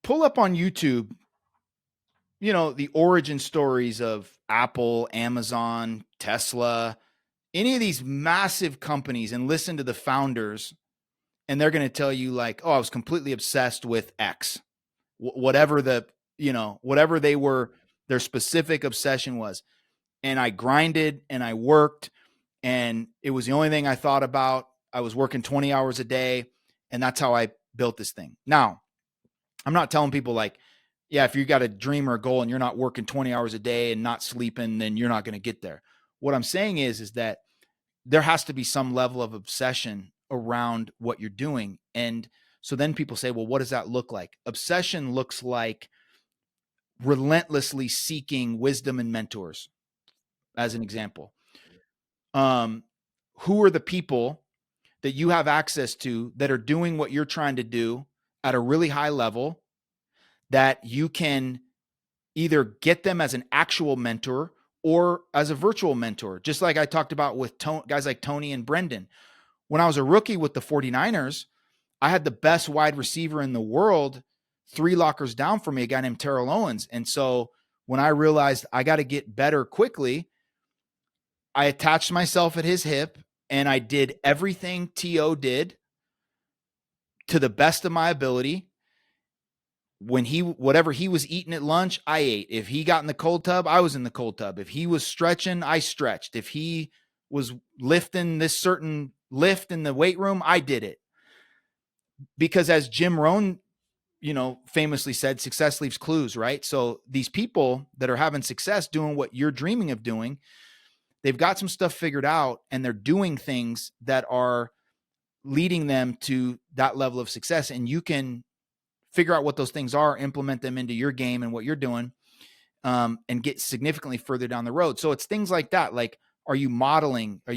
pull up on YouTube, the origin stories of Apple, Amazon, Tesla, any of these massive companies, and listen to the founders, and they're going to tell you like, oh, I was completely obsessed with X, whatever whatever they were, their specific obsession was. And I grinded and I worked, and it was the only thing I thought about. I was working 20 hours a day, and that's how I built this thing. Now, I'm not telling people like, yeah, if you got a dream or a goal and you're not working 20 hours a day and not sleeping, then you're not going to get there. What I'm saying is that there has to be some level of obsession around what you're doing. And so then people say, well, what does that look like? Obsession looks like relentlessly seeking wisdom and mentors, as an example. Who are the people that you have access to that are doing what you're trying to do at a really high level, that you can either get them as an actual mentor or as a virtual mentor, just like I talked about with guys like Tony and Brendon. When I was a rookie with the 49ers, I had the best wide receiver in the world 3 lockers down from me, a guy named Terrell Owens. And so when I realized I got to get better quickly, I attached myself at his hip and I did everything T.O. did to the best of my ability. When whatever he was eating at lunch, I ate. If he got in the cold tub, I was in the cold tub. If he was stretching, I stretched. If he was lifting this certain lift in the weight room, I did it. Because as Jim Rohn, famously said, success leaves clues, right? So these people that are having success doing what you're dreaming of doing, they've got some stuff figured out, and they're doing things that are leading them to that level of success. And you can figure out what those things are, implement them into your game and what you're doing, and get significantly further down the road. So it's things like that. Like, are you modeling? Are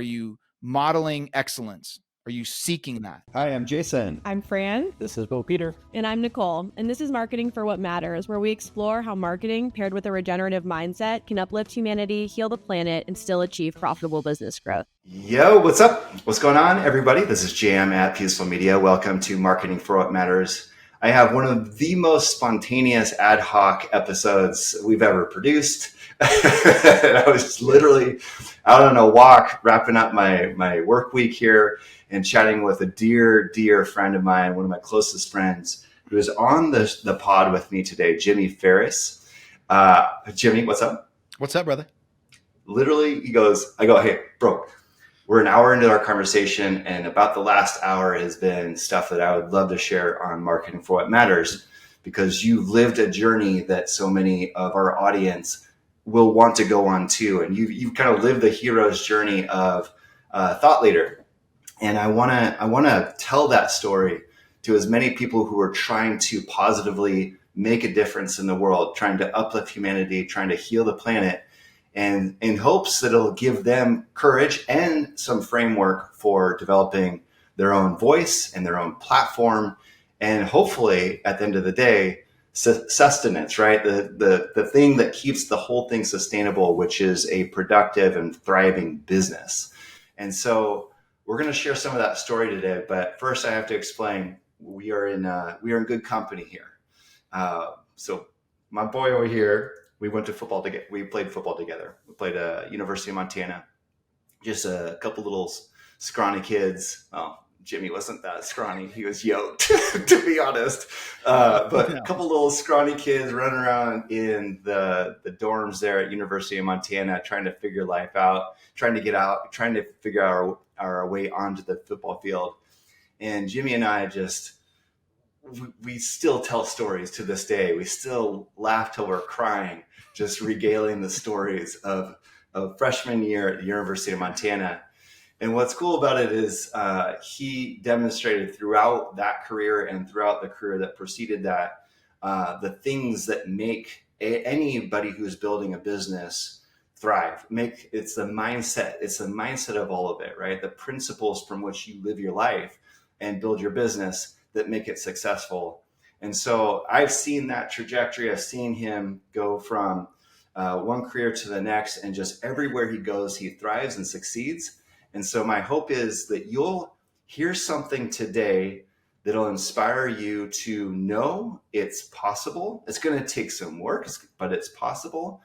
you modeling excellence? Are you seeking that? Hi, I'm Jason. I'm Fran. This is Bo Peter. And I'm Nicole. And this is Marketing for What Matters, where we explore how marketing paired with a regenerative mindset can uplift humanity, heal the planet, and still achieve profitable business growth. Yo, what's up? What's going on, everybody? This is Jam at Peaceful Media. Welcome to Marketing for What Matters. I have one of the most spontaneous ad hoc episodes we've ever produced. I was literally out on a walk, wrapping up my work week here and chatting with a dear friend of mine, one of my closest friends, who is on the pod with me today, Jimmy Farris. Jimmy, what's up? What's up, brother? Literally, I go, hey, bro. We're an hour into our conversation, and about the last hour has been stuff that I would love to share on Marketing for What Matters, because you've lived a journey that so many of our audience will want to go on too. And you've kind of lived the hero's journey of thought leader. And I want to tell that story to as many people who are trying to positively make a difference in the world, trying to uplift humanity, trying to heal the planet, and in hopes that it'll give them courage and some framework for developing their own voice and their own platform. And hopefully at the end of the day, sustenance, right? The thing that keeps the whole thing sustainable, which is a productive and thriving business. And so we're going to share some of that story today. But first I have to explain, we are in good company here. So my boy over here, we went to football together. We played football together. We played University of Montana. Just a couple little scrawny kids. Well, Jimmy wasn't that scrawny. He was yoked, to be honest. But a couple little scrawny kids running around in the dorms there at University of Montana, trying to figure life out, trying to get out, trying to figure out our way onto the football field. And Jimmy and I we still tell stories to this day. We still laugh till we're crying, just regaling the stories of freshman year at the University of Montana. And what's cool about it is he demonstrated throughout that career and throughout the career that preceded that, the things that make anybody who's building a business thrive. It's the mindset. It's the mindset of all of it, right? The principles from which you live your life and build your business that make it successful. And so I've seen that trajectory. I've seen him go from one career to the next, and just everywhere he goes, he thrives and succeeds. And so my hope is that you'll hear something today that'll inspire you to know it's possible. It's going to take some work, but it's possible.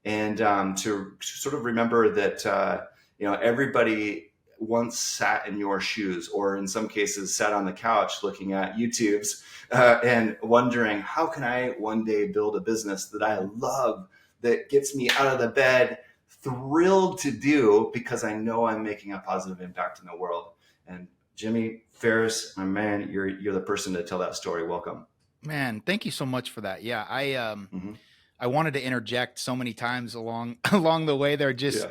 And to sort of remember that, everybody once sat in your shoes, or in some cases sat on the couch looking at YouTubes and wondering, how can I one day build a business that I love, that gets me out of the bed, thrilled to do, because I know I'm making a positive impact in the world. And Jimmy Farris, my man, you're the person to tell that story. Welcome. Man, thank you so much for that. Yeah, Mm-hmm. I wanted to interject so many times along the way there, just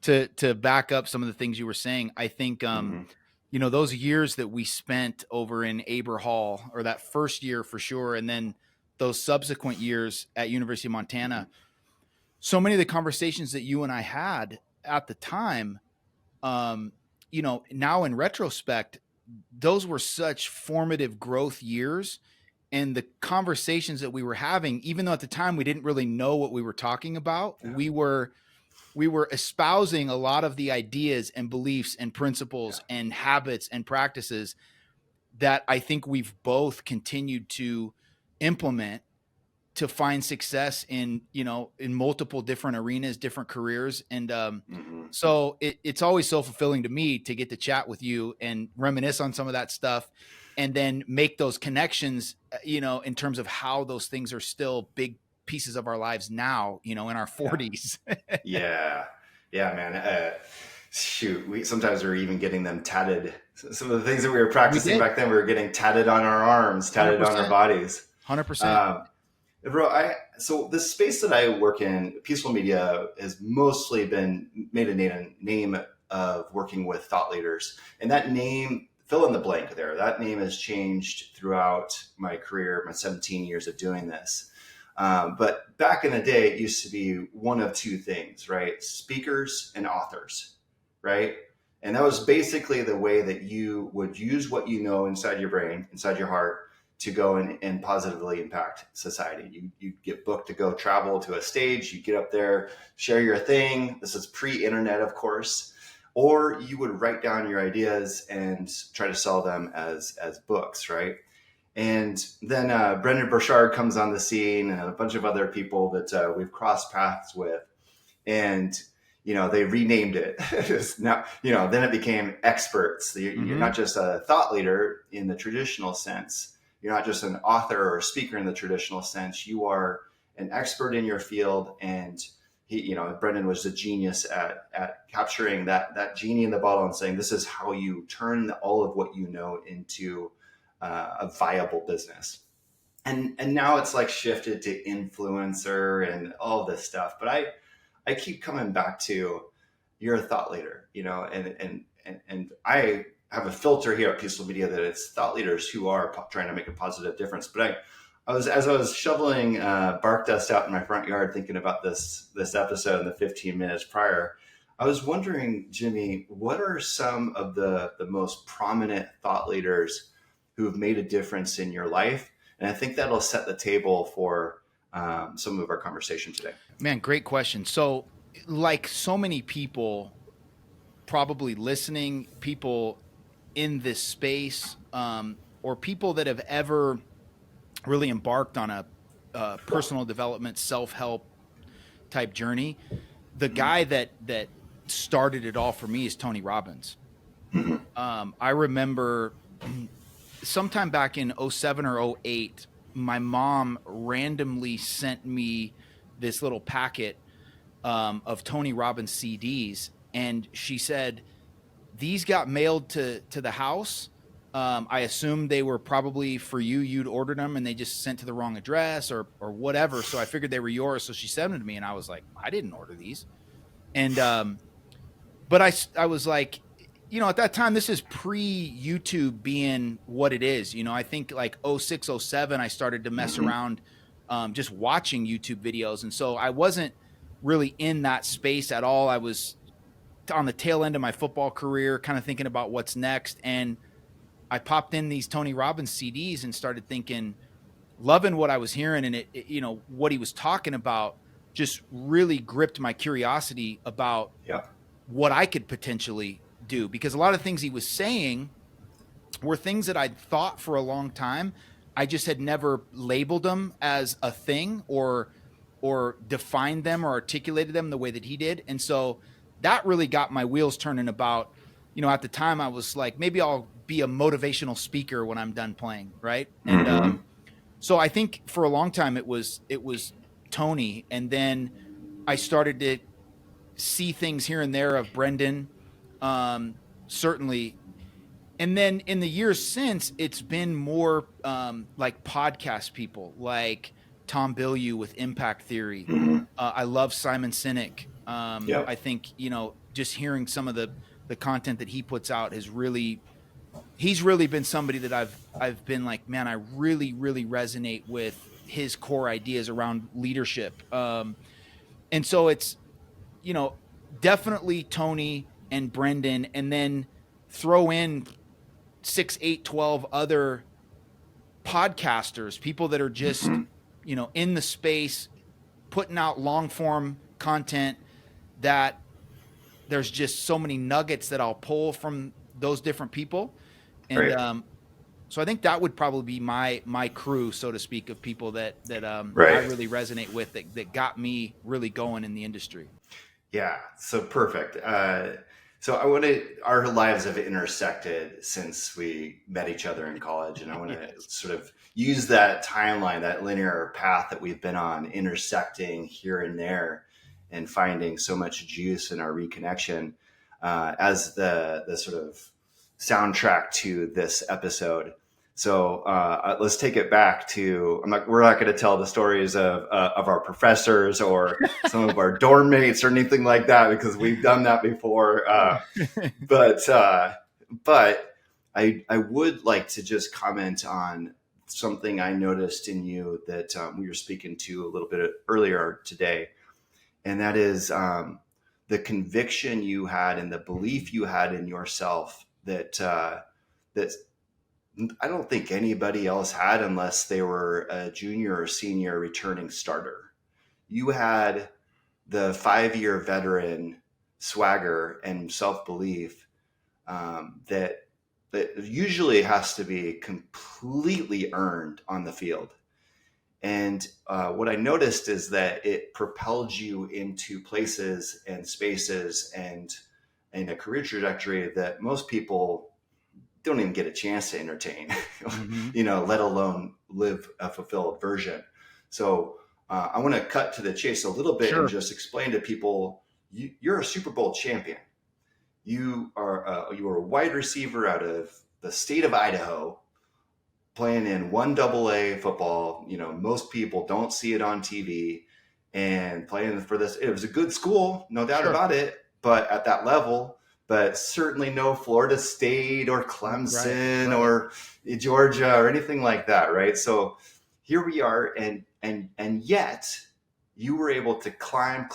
Yeah. to back up some of the things you were saying. I think Mm-hmm. those years that we spent over in Aber Hall, or that first year for sure, and then those subsequent years at University of Montana, so many of the conversations that you and I had at the time, now in retrospect, those were such formative growth years. And the conversations that we were having, even though at the time we didn't really know what we were talking about, Yeah. we were espousing a lot of the ideas and beliefs and principles and habits and practices that I think we've both continued to implement to find success in multiple different arenas, different careers. And so it's always so fulfilling to me to get to chat with you and reminisce on some of that stuff, and then make those connections, in terms of how those things are still big pieces of our lives now, in our 40s. Yeah, man. Shoot, sometimes we're even getting them tatted. Some of the things that we were practicing back then, we were getting tatted on our arms, tatted 100%. on our bodies. 100%. Bro, so the space that I work in, peaceful media, has mostly been made a name of working with thought leaders. And that name, fill in the blank there, that name has changed throughout my career, my 17 years of doing this. But back in the day, it used to be one of two things, right? Speakers and authors, right? And that was basically the way that you would use what you know inside your brain, inside your heart, to go and positively impact society. You get booked to go travel to a stage, you get up there, share your thing. This is pre-internet, of course. Or you would write down your ideas and try to sell them as books, right? And then Brendon Burchard comes on the scene, and a bunch of other people that we've crossed paths with. And they renamed it. Now, then it became experts. You're not just a thought leader in the traditional sense. You're not just an author or a speaker in the traditional sense. You are an expert in your field. And Brendon was a genius at capturing that genie in the bottle and saying, this is how you turn all of what you know into a viable business. And now it's like shifted to influencer and all this stuff. But I keep coming back to, you're a thought leader, and I have a filter here at Peaceful Media that it's thought leaders who are trying to make a positive difference. But as I was shoveling bark dust out in my front yard, thinking about this episode in the 15 minutes prior, I was wondering, Jimmy, what are some of the most prominent thought leaders who have made a difference in your life? And I think that'll set the table for some of our conversation today. Man, great question. So, like so many people probably listening, people in this space, or people that have ever really embarked on a personal development, self-help type journey, the guy that started it all for me is Tony Robbins. I remember sometime back in 07 or 08, my mom randomly sent me this little packet of Tony Robbins CDs. And she said, these got mailed to the house. I assumed they were probably for you. You'd ordered them and they just sent to the wrong address or whatever. So I figured they were yours. So she sent them to me and I was like, I didn't order these. And, but I was like, at that time, this is pre-YouTube being what it is. I think like 06, 07, I started to mess around just watching YouTube videos. And so I wasn't really in that space at all. I was on the tail end of my football career, kind of thinking about what's next. And I popped in these Tony Robbins CDs and started thinking, loving what I was hearing. And it what he was talking about just really gripped my curiosity about what I could potentially do, because a lot of things he was saying were things that I'd thought for a long time. I just had never labeled them as a thing or defined them or articulated them the way that he did. And so that really got my wheels turning about, at the time I was like, maybe I'll be a motivational speaker when I'm done playing. Right. And, so I think for a long time it was Tony. And then I started to see things here and there of Brendon, certainly. And then in the years since, it's been more like podcast people, like Tom Bilyeu with Impact Theory. I love Simon Sinek. I think just hearing some of the content that he puts out he's really been somebody that I've been like, man, I really resonate with his core ideas around leadership. And so it's definitely Tony and Brendon, and then throw in 6, 8, 12 other podcasters, people that are just, in the space, putting out long form content, that there's just so many nuggets that I'll pull from those different people. And, so I think that would probably be my crew, so to speak, of people that I really resonate with, that got me really going in the industry. Yeah. So perfect. So our lives have intersected since we met each other in college. And I want to sort of use that timeline, that linear path that we've been on, intersecting here and there and finding so much juice in our reconnection as the sort of soundtrack to this episode. So let's take it back to, we're not going to tell the stories of our professors or some of our dorm mates or anything like that, because we've done that before. But I would like to just comment on something I noticed in you that we were speaking to a little bit earlier today. And that is the conviction you had and the belief you had in yourself that I don't think anybody else had, unless they were a junior or senior returning starter. You had the 5-year veteran swagger and self-belief that usually has to be completely earned on the field. And what I noticed is that it propelled you into places and spaces and a career trajectory that most people don't even get a chance to entertain, let alone live a fulfilled version. So I want to cut to the chase a little bit and just explain to people, you're a Super Bowl champion. You are a wide receiver out of the state of Idaho, playing in 1AA football. Most people don't see it on TV, and playing for this. It was a good school, no doubt about it, but at that level. But certainly no Florida State or Clemson or Georgia or anything like that, right? So here we are, and yet you were able to climb,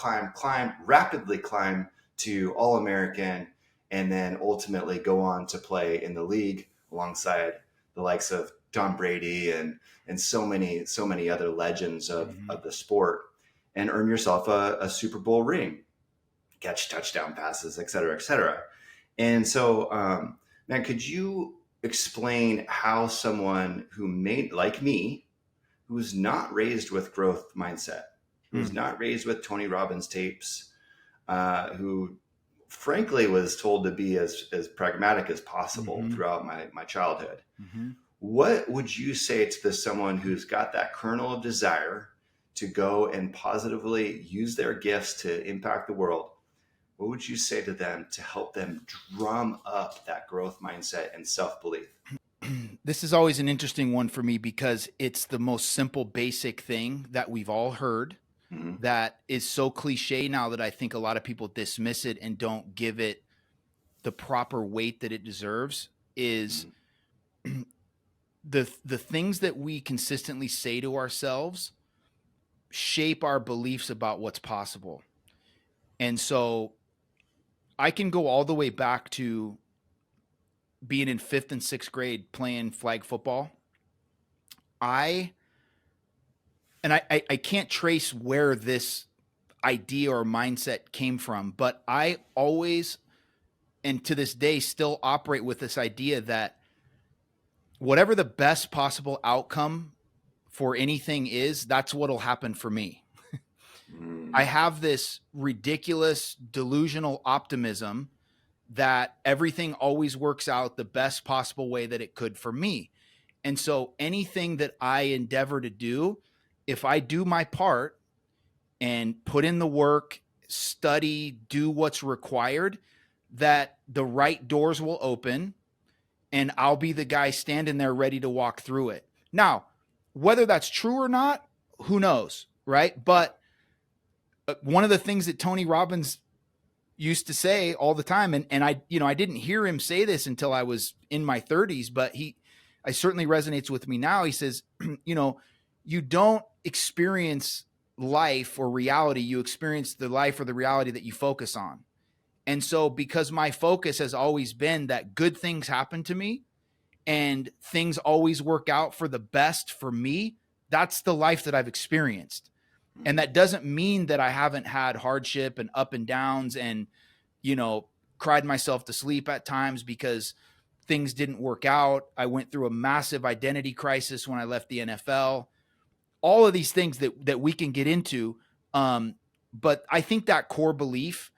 rapidly climb to All-American, and then ultimately go on to play in the league alongside the likes of Tom Brady and so many other legends of the sport, and earn yourself a Super Bowl ring. Catch touchdown passes, et cetera, et cetera. And so, man, could you explain how someone who like me, who's not raised with growth mindset, who's not raised with Tony Robbins tapes, who frankly was told to be as pragmatic as possible throughout my childhood, what would you say to someone who's got that kernel of desire to go and positively use their gifts to impact the world? What would you say to them to help them drum up that growth mindset and self-belief? This is always an interesting one for me, because it's the most simple, basic thing that we've all heard that is so cliche now that I think a lot of people dismiss it and don't give it the proper weight that it deserves, is the things that we consistently say to ourselves shape our beliefs about what's possible. And so I can go all the way back to being in 5th and 6th grade playing flag football. I can't trace where this idea or mindset came from, but I always, and to this day, still operate with this idea that whatever the best possible outcome for anything is, that's what'll happen for me. I have this ridiculous delusional optimism that everything always works out the best possible way that it could for me. And so anything that I endeavor to do, if I do my part and put in the work, study, do what's required, that the right doors will open and I'll be the guy standing there ready to walk through it. Now, whether that's true or not, who knows, right? But one of the things that Tony Robbins used to say all the time, and I didn't hear him say this until I was in my 30s, but I certainly resonates with me now. He says, you don't experience life or reality, you experience the life or the reality that you focus on. And so because my focus has always been that good things happen to me and things always work out for the best for me, that's the life that I've experienced. And that doesn't mean that I haven't had hardship and up and downs and, cried myself to sleep at times because things didn't work out. I went through a massive identity crisis when I left the NFL. All of these things that we can get into. But I think that core belief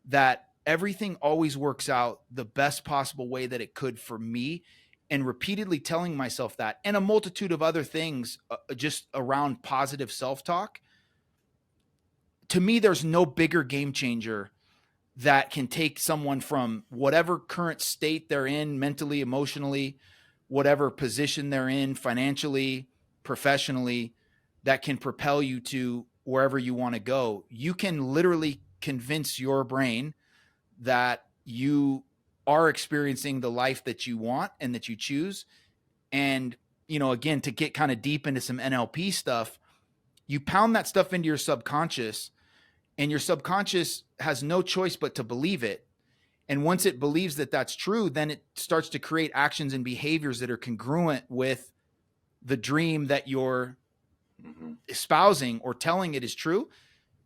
that everything always works out the best possible way that it could for me, and repeatedly telling myself that, and a multitude of other things just around positive self-talk. To me, there's no bigger game changer that can take someone from whatever current state they're in, mentally, emotionally, whatever position they're in, financially, professionally, that can propel you to wherever you want to go. You can literally convince your brain that you are experiencing the life that you want and that you choose. And, again, to get kind of deep into some NLP stuff, you pound that stuff into your subconscious, and your subconscious has no choice but to believe it. And once it believes that that's true, then it starts to create actions and behaviors that are congruent with the dream that you're espousing or telling it is true.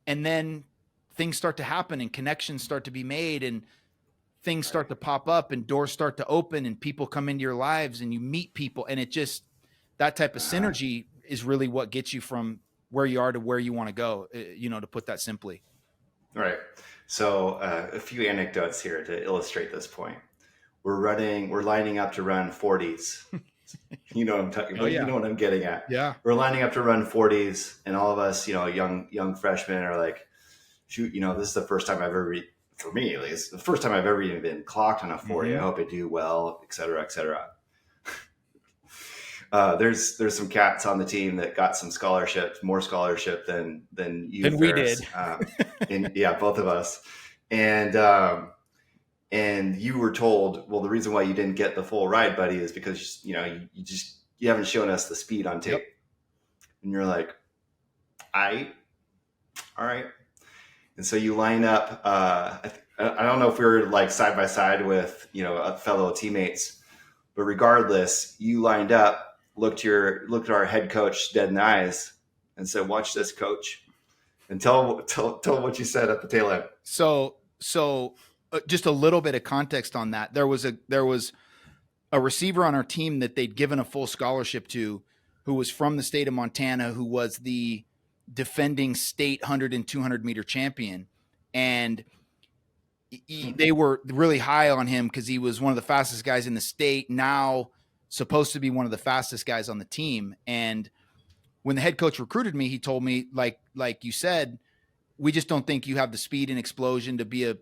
And then things start to happen and connections start to be made and things start to pop up and doors start to open and people come into your lives and you meet people. And it just, that type of synergy is really what gets you from where you are to where you want to go, to put that simply. Right. So a few anecdotes here to illustrate this point. We're lining up to run 40s. You know what I'm talking about. Oh, yeah. You know what I'm getting at. Yeah. We're lining up to run 40s, and all of us, young freshmen are like, shoot, this is the first time I've ever, for me at least, the first time I've ever even been clocked on a 40. I hope I do well, et cetera, et cetera. There's some cats on the team that got some scholarships, more scholarship than you. Than we did. And yeah, both of us. And you were told, well, the reason why you didn't get the full ride, buddy, is because you haven't shown us the speed on tape. Yep. And you're like, all right. And so you line up. I don't know if we were like side by side with fellow teammates, but regardless, you lined up. Looked at our head coach dead in the eyes and said, "Watch this, coach," and tell what you said at the tail end. So just a little bit of context on that. There was a receiver on our team that they'd given a full scholarship to, who was from the state of Montana, who was the defending state 100 and 200 meter champion, and they were really high on him because he was one of the fastest guys in the state. Now supposed to be one of the fastest guys on the team. And when the head coach recruited me, he told me, like you said, we just don't think you have the speed and explosion to be a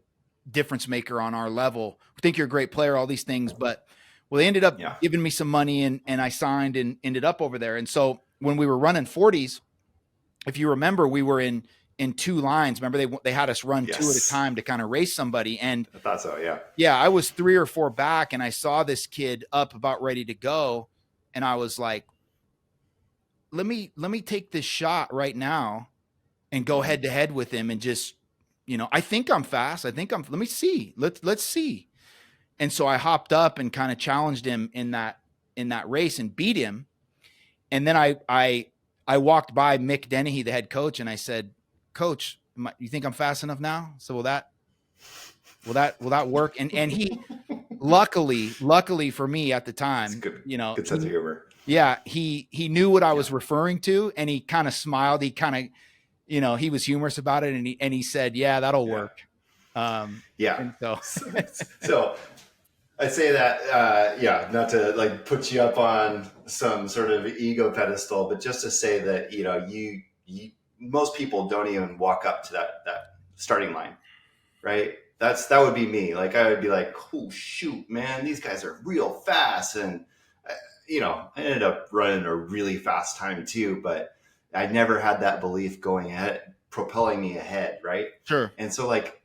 difference maker on our level. We think you're a great player, all these things, but they ended up giving me some money and I signed and ended up over there. And so when we were running 40s, if you remember, we were in two lines. Remember they had us run two at a time to kind of race somebody. And I thought so. Yeah. Yeah. I was 3 or 4 back and I saw this kid up about ready to go. And I was like, let me take this shot right now and go head to head with him. And just, I think I'm fast. let me see, let's see. And so I hopped up and kind of challenged him in that race and beat him. And then I walked by Mick Dennehy, the head coach, and I said, "Coach, you think I'm fast enough now? So will that work?" And luckily for me at the It's time, good, you know, good sense of humor. yeah, he knew what I was referring to, and he kind of smiled. He kind of, you know, he was humorous about it, and he said, "Yeah, that'll work." Yeah. And so, So I say that, not to like put you up on some sort of ego pedestal, but just to say that, you know, you most people don't even walk up to that starting line, right? That would be me. Like I would be like, oh shoot, man, these guys are real fast, and you know, I ended up running a really fast time too, but I never had that belief going ahead, propelling me ahead, right? sure. And so like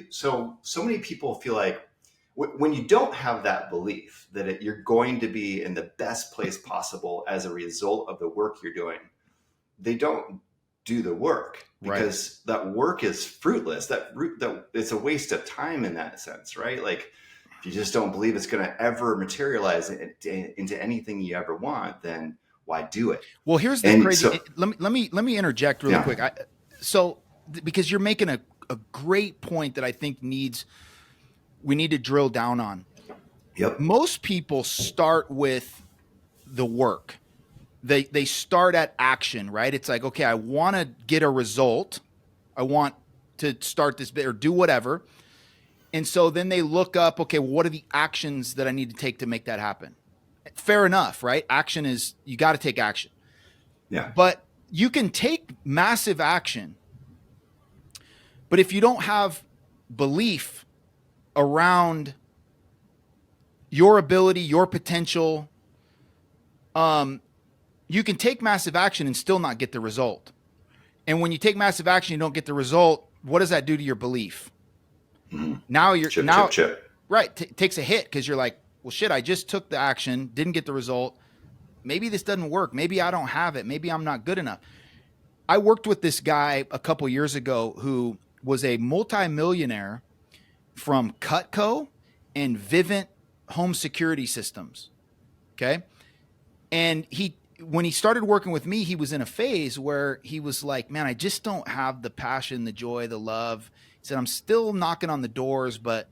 so many people feel like when you don't have that belief that you're going to be in the best place possible as a result of the work you're doing, they don't do the work because that work is fruitless. That it's a waste of time in that sense, right? Like if you just don't believe it's going to ever materialize into anything you ever want, then why do it? Well, here's the crazy. So, let me interject really quick. Because you're making a great point that I think we need to drill down on. Yep. Most people start with the work. They start at action, right? It's like, okay, I want to get a result. I want to start this bit or do whatever. And so then they look up, okay, well, what are the actions that I need to take to make that happen? Fair enough, right? Action is, you got to take action. Yeah. But you can take massive action. But if you don't have belief around your ability, your potential, you can take massive action and still not get the result. And when you take massive action, you don't get the result. What does that do to your belief? Mm-hmm. Now you're chip. Right. Takes a hit because you're like, well, shit, I just took the action, didn't get the result. Maybe this doesn't work. Maybe I don't have it. Maybe I'm not good enough. I worked with this guy a couple years ago who was a multimillionaire from Cutco and Vivint Home Security Systems. Okay. And when he started working with me, he was in a phase where he was like, man, I just don't have the passion, the joy, the love. He said, I'm still knocking on the doors, but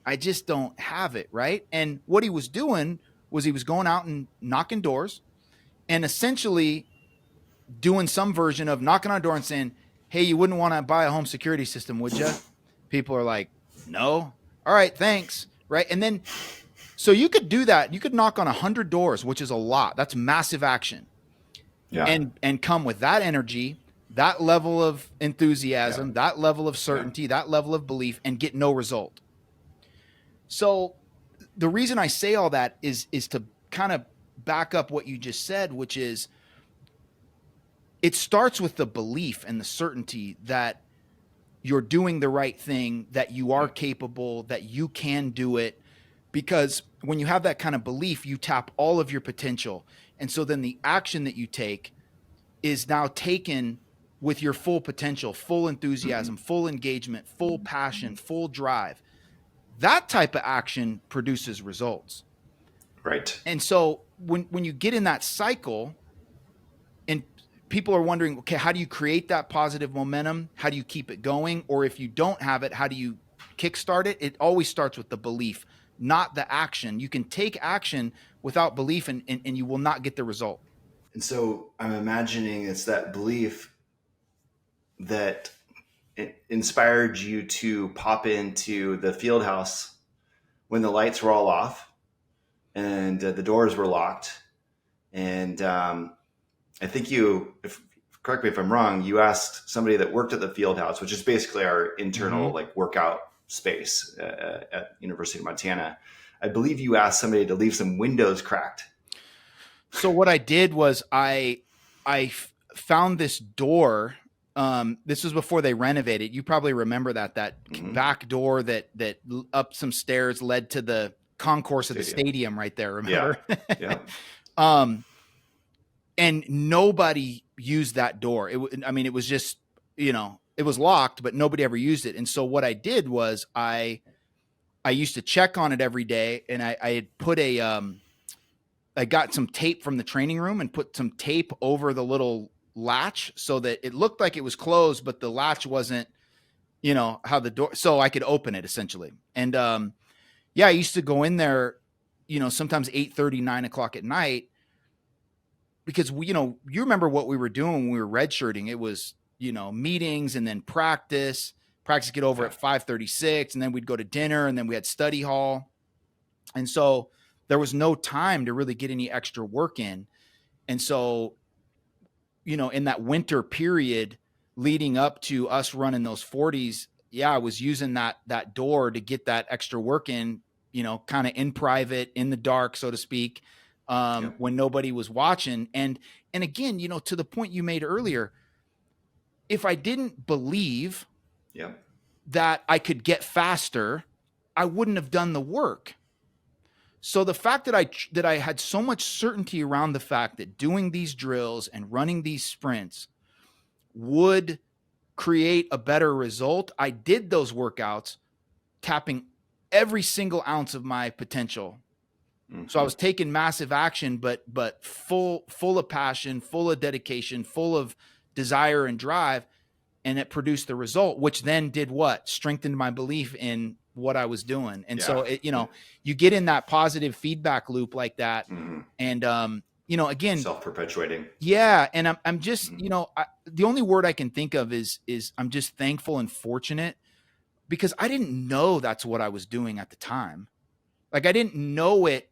I just don't have it. Right. And what he was doing was he was going out and knocking doors and essentially doing some version of knocking on a door and saying, hey, you wouldn't want to buy a home security system, would you? People are like, no. All right, thanks. Right. And then, so you could do that. You could knock on 100 doors, which is a lot. That's massive action. Yeah. And come with that energy, that level of enthusiasm, that level of certainty, that level of belief, and get no result. So the reason I say all that is to kind of back up what you just said, which is it starts with the belief and the certainty that you're doing the right thing, that you are capable, that you can do it. Because when you have that kind of belief, you tap all of your potential. And so then the action that you take is now taken with your full potential, full enthusiasm, full engagement, full passion, full drive. That type of action produces results. Right. And so when you get in that cycle and people are wondering, okay, how do you create that positive momentum? How do you keep it going? Or if you don't have it, how do you kickstart it? It always starts with the belief, not the action. You can take action without belief and you will not get the result. And so I'm imagining it's that belief that it inspired you to pop into the field house when the lights were all off and the doors were locked. And I think correct me if I'm wrong, you asked somebody that worked at the field house, which is basically our internal like workout space at University of Montana. I believe you asked somebody to leave some windows cracked. So what I did was I found this door. This was before they renovated. You probably remember that back door that up some stairs led to the concourse of the stadium right there. Remember? Yeah. And nobody used that door. It was just, it was locked, but nobody ever used it. And so what I did was I used to check on it every day, and I had put I got some tape from the training room and put some tape over the little latch so that it looked like it was closed, but the latch wasn't, how the door, so I could open it essentially. And, Yeah, I used to go in there, sometimes 8:30, 9 o'clock at night, because you remember what we were doing when we were redshirting. It was, meetings and then practice get over Yeah. at 5:36, and then we'd go to dinner, and then we had study hall. And so there was no time to really get any extra work in. And so, in that winter period leading up to us running those 40s, yeah, I was using that door to get that extra work in, kind of in private, in the dark, so to speak, Yeah. when nobody was watching. And again, to the point you made earlier, if I didn't believe Yeah. that I could get faster, I wouldn't have done the work. So the fact that I had so much certainty around the fact that doing these drills and running these sprints would create a better result, I did those workouts tapping every single ounce of my potential. Mm-hmm. So I was taking massive action, but full of passion, full of dedication, full of desire and drive, and it produced the result, which then did what? Strengthened my belief in what I was doing. And so you get in that positive feedback loop like that. Mm-hmm. And again, self-perpetuating. Yeah. And I'm just, the only word I can think of is I'm just thankful and fortunate, because I didn't know that's what I was doing at the time. Like, I didn't know it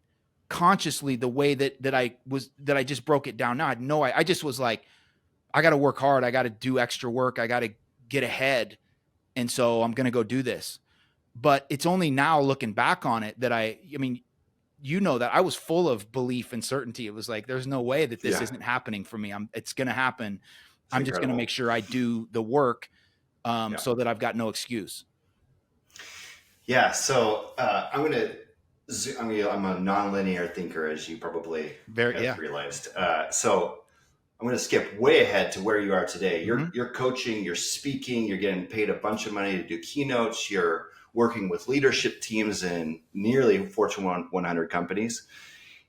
consciously the way that I just broke it down. Now I just was like, I got to work hard. I got to do extra work. I got to get ahead. And so I'm going to go do this. But it's only now looking back on it that I mean, that I was full of belief and certainty. It was like, there's no way that this isn't happening for me. It's going to happen. I'm just going to make sure I do the work, so that I've got no excuse. Yeah. So I'm a nonlinear thinker, as you probably have realized. So I'm going to skip way ahead to where you are today. You're coaching, you're speaking, you're getting paid a bunch of money to do keynotes. You're working with leadership teams in nearly Fortune 100 companies.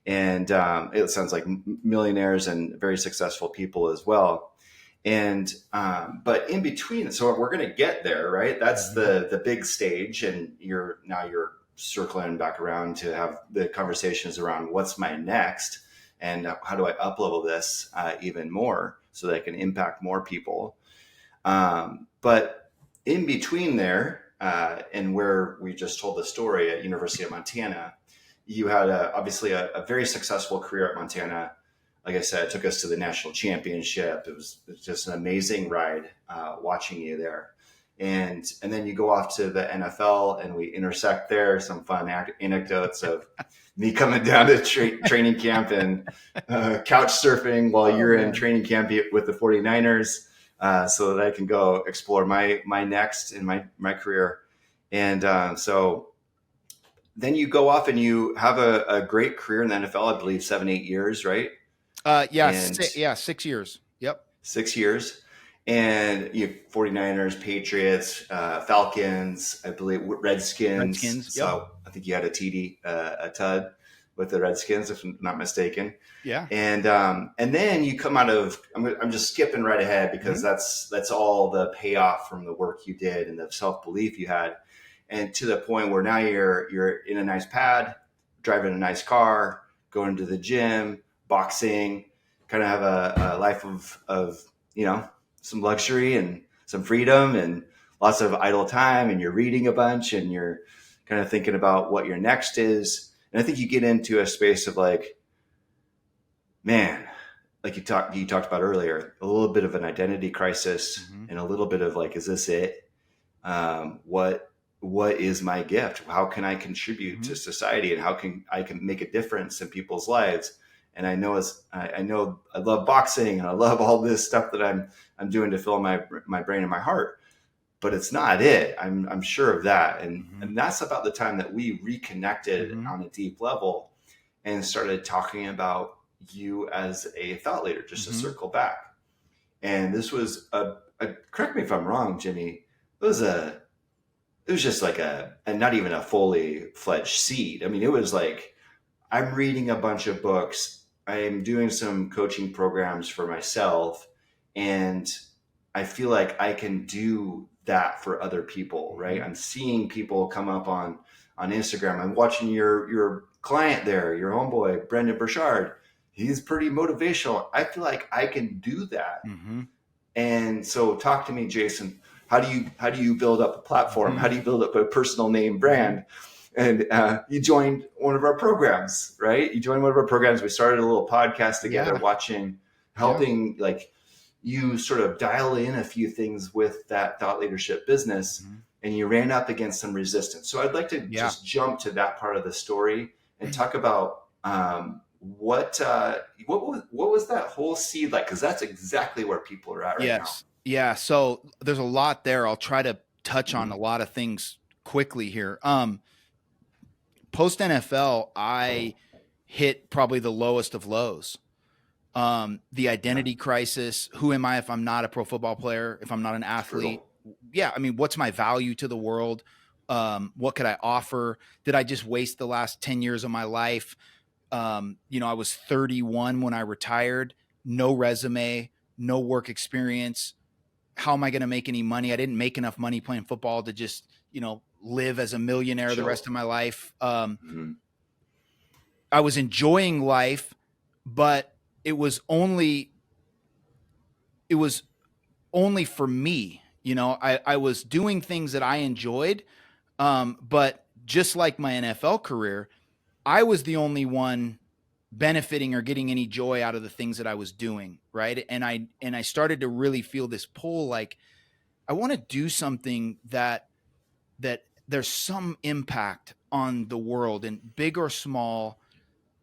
And it sounds like millionaires and very successful people as well. And but in between, so we're going to get there, right? That's the big stage, and you're circling back around to have the conversations around what's my next, and how do I up-level this even more so that I can impact more people. But in between there, and where we just told the story at University of Montana, you had obviously a very successful career at Montana. Like I said, it took us to the national championship. It was just an amazing ride watching you there. And then you go off to the NFL, and we intersect there. Some fun anecdotes of me coming down to training camp and couch surfing while you're in training camp with the 49ers, so that I can go explore my next in my career. And so then you go off and you have a great career in the NFL, I believe 7-8 years, right? 6 years. Yep. 6 years. And you have 49ers, Patriots, Falcons, I believe Redskins. Yep. So I think you had a TD, a TUD with the Redskins, if I'm not mistaken. Yeah. And then you come out of, I'm just skipping right ahead because that's all the payoff from the work you did and the self-belief you had. And to the point where now you're in a nice pad, driving a nice car, going to the gym, boxing, kind of have a life of some luxury and some freedom and lots of idle time, and you're reading a bunch and you're kind of thinking about what your next is. And I think you get into a space of like, man, like you talked about earlier, a little bit of an identity crisis and a little bit of like, is this it? What is my gift? How can I contribute to society, and how can I make a difference in people's lives? And I know I love boxing and I love all this stuff that I'm doing to fill my brain and my heart, but it's not it. I'm sure of that. And that's about the time that we reconnected on a deep level and started talking about you as a thought leader, just to circle back. And this was correct me if I'm wrong, Jimmy, it was just like a not even a fully fledged seed. I mean, it was like, I'm reading a bunch of books. I'm doing some coaching programs for myself, and I feel like I can do that for other people, right? I'm seeing people come up on on Instagram. I'm watching your client there, your homeboy, Brendon Burchard. He's pretty motivational. I feel like I can do that. Mm-hmm. And so talk to me, Jason. How do you build up a platform? Mm-hmm. How do you build up a personal name brand? And you joined one of our programs, right? You joined one of our programs. We started a little podcast together, helping like you sort of dial in a few things with that thought leadership business, Mm-hmm. and you ran up against some resistance. So I'd like to just jump to that part of the story and talk about what was that whole seed like? Because that's exactly where people are at right now. Yeah. So there's a lot there. I'll try to touch on a lot of things quickly here. Post NFL, I hit probably the lowest of lows. The identity crisis. Who am I if I'm not a pro football player? If I'm not an athlete? Yeah. I mean, what's my value to the world? What could I offer? Did I just waste the last 10 years of my life? I was 31 when I retired, no resume, no work experience. How am I going to make any money? I didn't make enough money playing football to just, live as a millionaire the rest of my life. I was enjoying life, but it was only for me. I was doing things that I enjoyed. But just like my NFL career, I was the only one benefiting or getting any joy out of the things that I was doing. Right. And I started to really feel this pull, like I want to do something that there's some impact on the world, and big or small,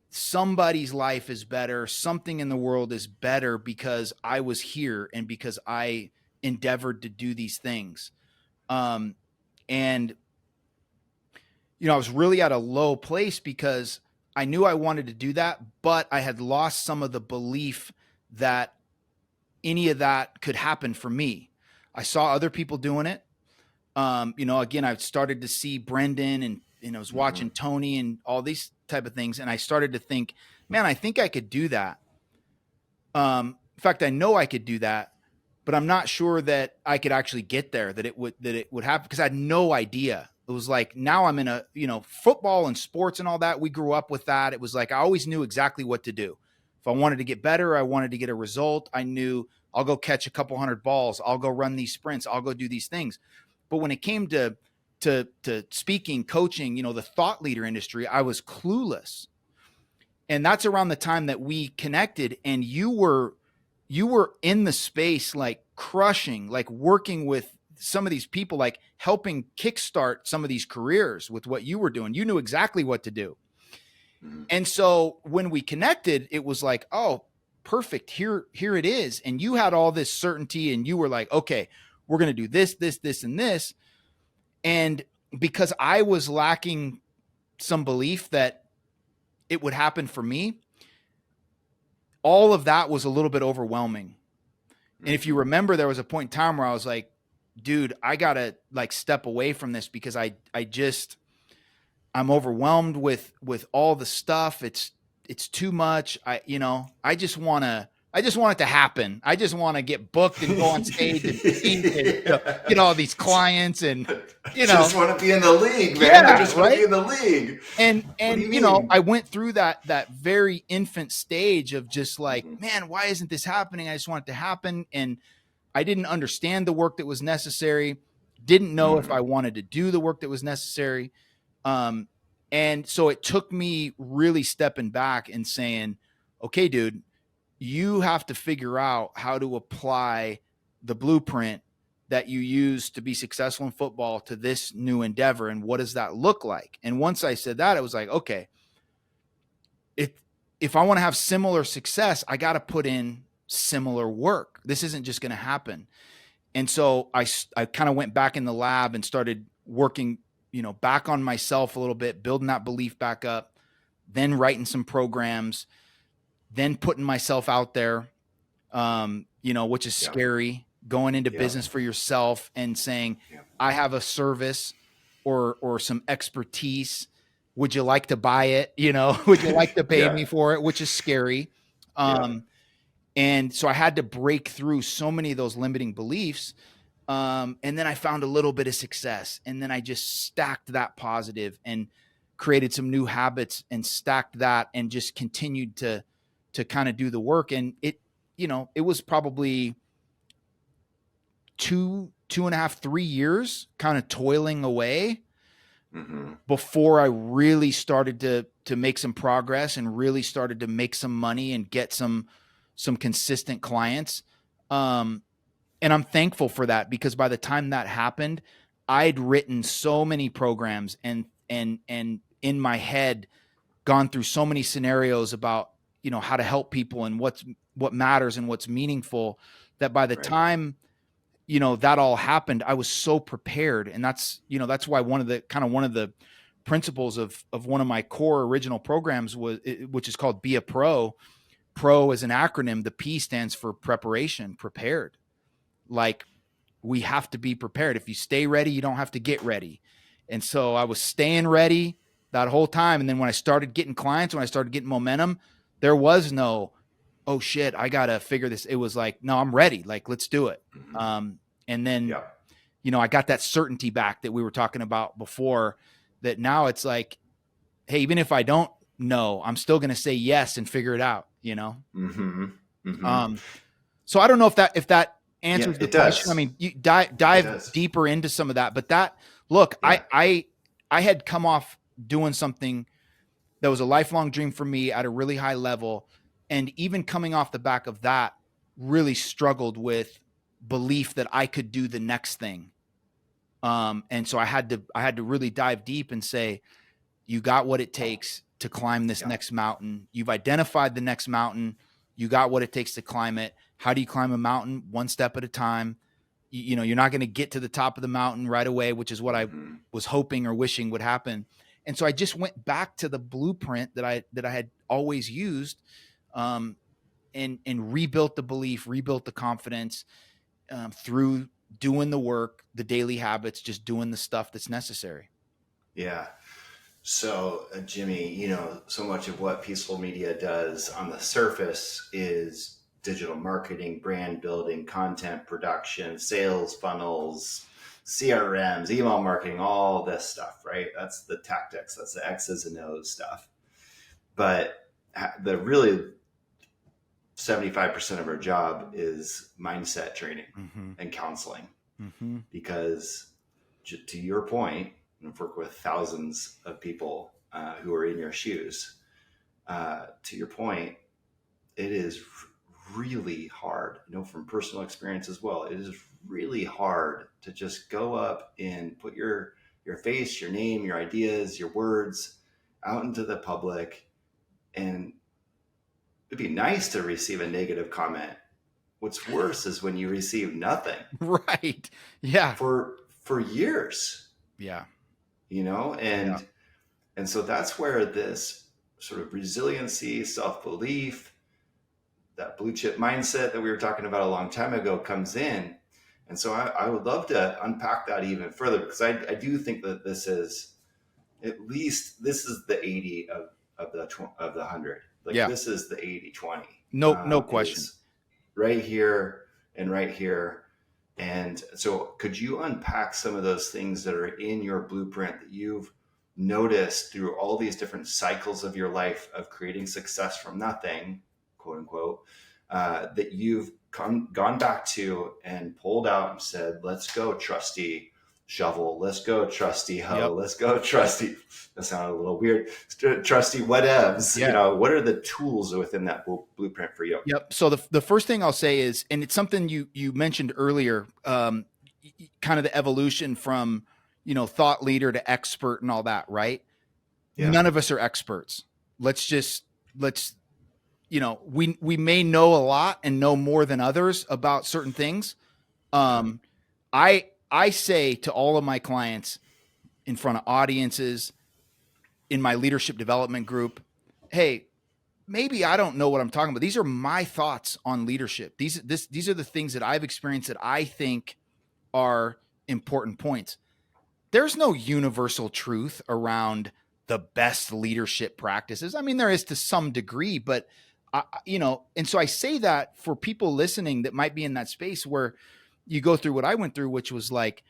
somebody's life is better. Something in the world is better because I was here and because I endeavored to do these things. And I was really at a low place because I knew I wanted to do that, but I had lost some of the belief that any of that could happen for me. I saw other people doing it. Again, I started to see Brendon and I was watching Tony and all these type of things. And I started to think, man, I think I could do that. In fact, I know I could do that, but I'm not sure that I could actually get there, that it would happen, because I had no idea. It was like, now I'm in football and sports and all that. We grew up with that. It was like, I always knew exactly what to do. If I wanted to get better, I wanted to get a result. I knew I'll go catch a couple hundred balls. I'll go run these sprints. I'll go do these things. But when it came to speaking, coaching, the thought leader industry, I was clueless. And that's around the time that we connected, and you were in the space, like crushing, like working with some of these people, like helping kickstart some of these careers with what you were doing. You knew exactly what to do. And so when we connected, it was like, oh, perfect. Here it is. And you had all this certainty, and you were like, okay, we're going to do this, this, this, and this. And because I was lacking some belief that it would happen for me, all of that was a little bit overwhelming. And if you remember, there was a point in time where I was like, dude, I got to like step away from this because I'm overwhelmed with all the stuff. It's too much. I just want it to happen. I just want to get booked and go on stage and speak and get all these clients, and just want to be in the league, man. Yeah, I just want to be in the league. And I went through that very infant stage of just like, man, why isn't this happening? I just want it to happen. And I didn't understand the work that was necessary. Didn't know if I wanted to do the work that was necessary. And so it took me really stepping back and saying, okay, dude, you have to figure out how to apply the blueprint that you use to be successful in football to this new endeavor. And what does that look like? And once I said that, it was like, okay, if I want to have similar success, I got to put in similar work. This isn't just going to happen. And so I kind of went back in the lab and started working, back on myself a little bit, building that belief back up, then writing some programs, then putting myself out there, which is scary, going into business for yourself and saying, I have a service or some expertise. Would you like to buy it? Would you like to pay me for it? Which is scary. And so I had to break through so many of those limiting beliefs. And then I found a little bit of success, and then I just stacked that positive and created some new habits and stacked that and just continued to kind of do the work. And it, it was probably 2.5, 3 years kind of toiling away before I really started to make some progress and really started to make some money and get some consistent clients. And I'm thankful for that, because by the time that happened, I'd written so many programs and in my head gone through so many scenarios about, how to help people and what matters and what's meaningful, that by the time, that all happened, I was so prepared. And that's why one of the principles of one of my core original programs which is called Be a Pro. Pro is an acronym. The P stands for preparation, prepared. Like, we have to be prepared. If you stay ready, you don't have to get ready. And so I was staying ready that whole time. And then when I started getting clients, when I started getting momentum, there was no, oh shit, I got to figure this. It was like, no, I'm ready. Like, let's do it. And then, I got that certainty back that we were talking about before, that now it's like, hey, even if I don't know, I'm still going to say yes and figure it out, So I don't know if that answers the question. I mean, you dive deeper into some of that, but I had come off doing something that was a lifelong dream for me at a really high level. And even coming off the back of that, really struggled with belief that I could do the next thing. And so I had to really dive deep and say, you got what it takes to climb this next mountain. You've identified the next mountain. You got what it takes to climb it. How do you climb a mountain? One step at a time. You're not going to get to the top of the mountain right away, which is what I was hoping or wishing would happen. And so I just went back to the blueprint that I had always used, and rebuilt the belief, rebuilt the confidence, through doing the work, the daily habits, just doing the stuff that's necessary. Yeah. So Jimmy, so much of what Peaceful Media does on the surface is digital marketing, brand building, content production, sales funnels, CRMs, email marketing, all this stuff, right? That's the tactics. That's the X's and O's stuff. But the really 75% of our job is mindset training and counseling, because to your point, I've worked with thousands of people who are in your shoes. To your point, it is really hard, from personal experience as well. It is really hard to just go up and put your face, your name, your ideas, your words out into the public. And it'd be nice to receive a negative comment. What's worse is when you receive nothing. Right. Yeah. For years. Yeah. And so that's where this sort of resiliency, self-belief, that blue chip mindset that we were talking about a long time ago comes in. And so I would love to unpack that even further, because I do think that this is the 80 of the 100. This is the 80-20. No question. Right here and right here. And so could you unpack some of those things that are in your blueprint that you've noticed through all these different cycles of your life of creating success from nothing, quote unquote, that you've gone back to and pulled out and said, let's go, trusty shovel. Let's go, trusty hoe. Yep. Let's go, trusty. That sounded a little weird. Trusty whatevs. Yeah. What are the tools within that blueprint for you? Yep. So the first thing I'll say is, and it's something you mentioned earlier, kind of the evolution from, thought leader to expert and all that, right? Yeah. None of us are experts. We may know a lot and know more than others about certain things. I say to all of my clients in front of audiences, in my leadership development group, hey, maybe I don't know what I'm talking about. These are my thoughts on leadership. These are the things that I've experienced that I think are important points. There's no universal truth around the best leadership practices. I mean, there is to some degree, but and so I say that for people listening that might be in that space where you go through what I went through, which was like,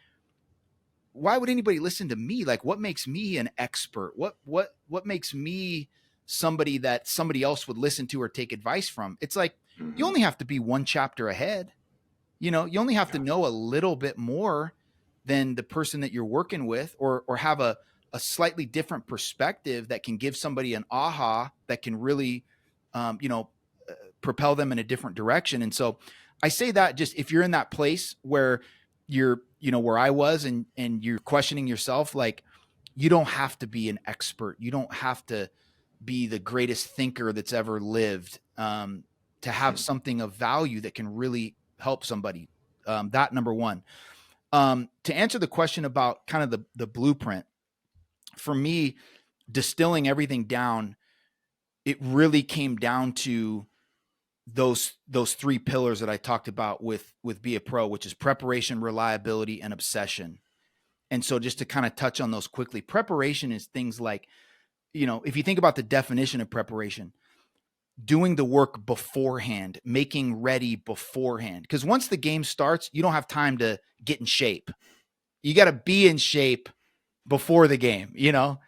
why would anybody listen to me? Like, what makes me an expert? What makes me somebody that somebody else would listen to or take advice from? It's like, you only have to be one chapter ahead. You only have to know a little bit more than the person that you're working with, or have a slightly different perspective that can give somebody an aha that can really, propel them in a different direction. And so I say that just if you're in that place where you're, where I was, and you're questioning yourself, like, you don't have to be an expert. You don't have to be the greatest thinker that's ever lived to have something of value that can really help somebody. That number one. To answer the question about kind of the blueprint, for me, distilling everything down, it really came down to those three pillars that I talked about with Be a Pro, which is preparation, reliability, and obsession. And so just to kind of touch on those quickly, preparation is things like, if you think about the definition of preparation, doing the work beforehand, making ready beforehand. Because once the game starts, you don't have time to get in shape. You got to be in shape before the game, Yeah.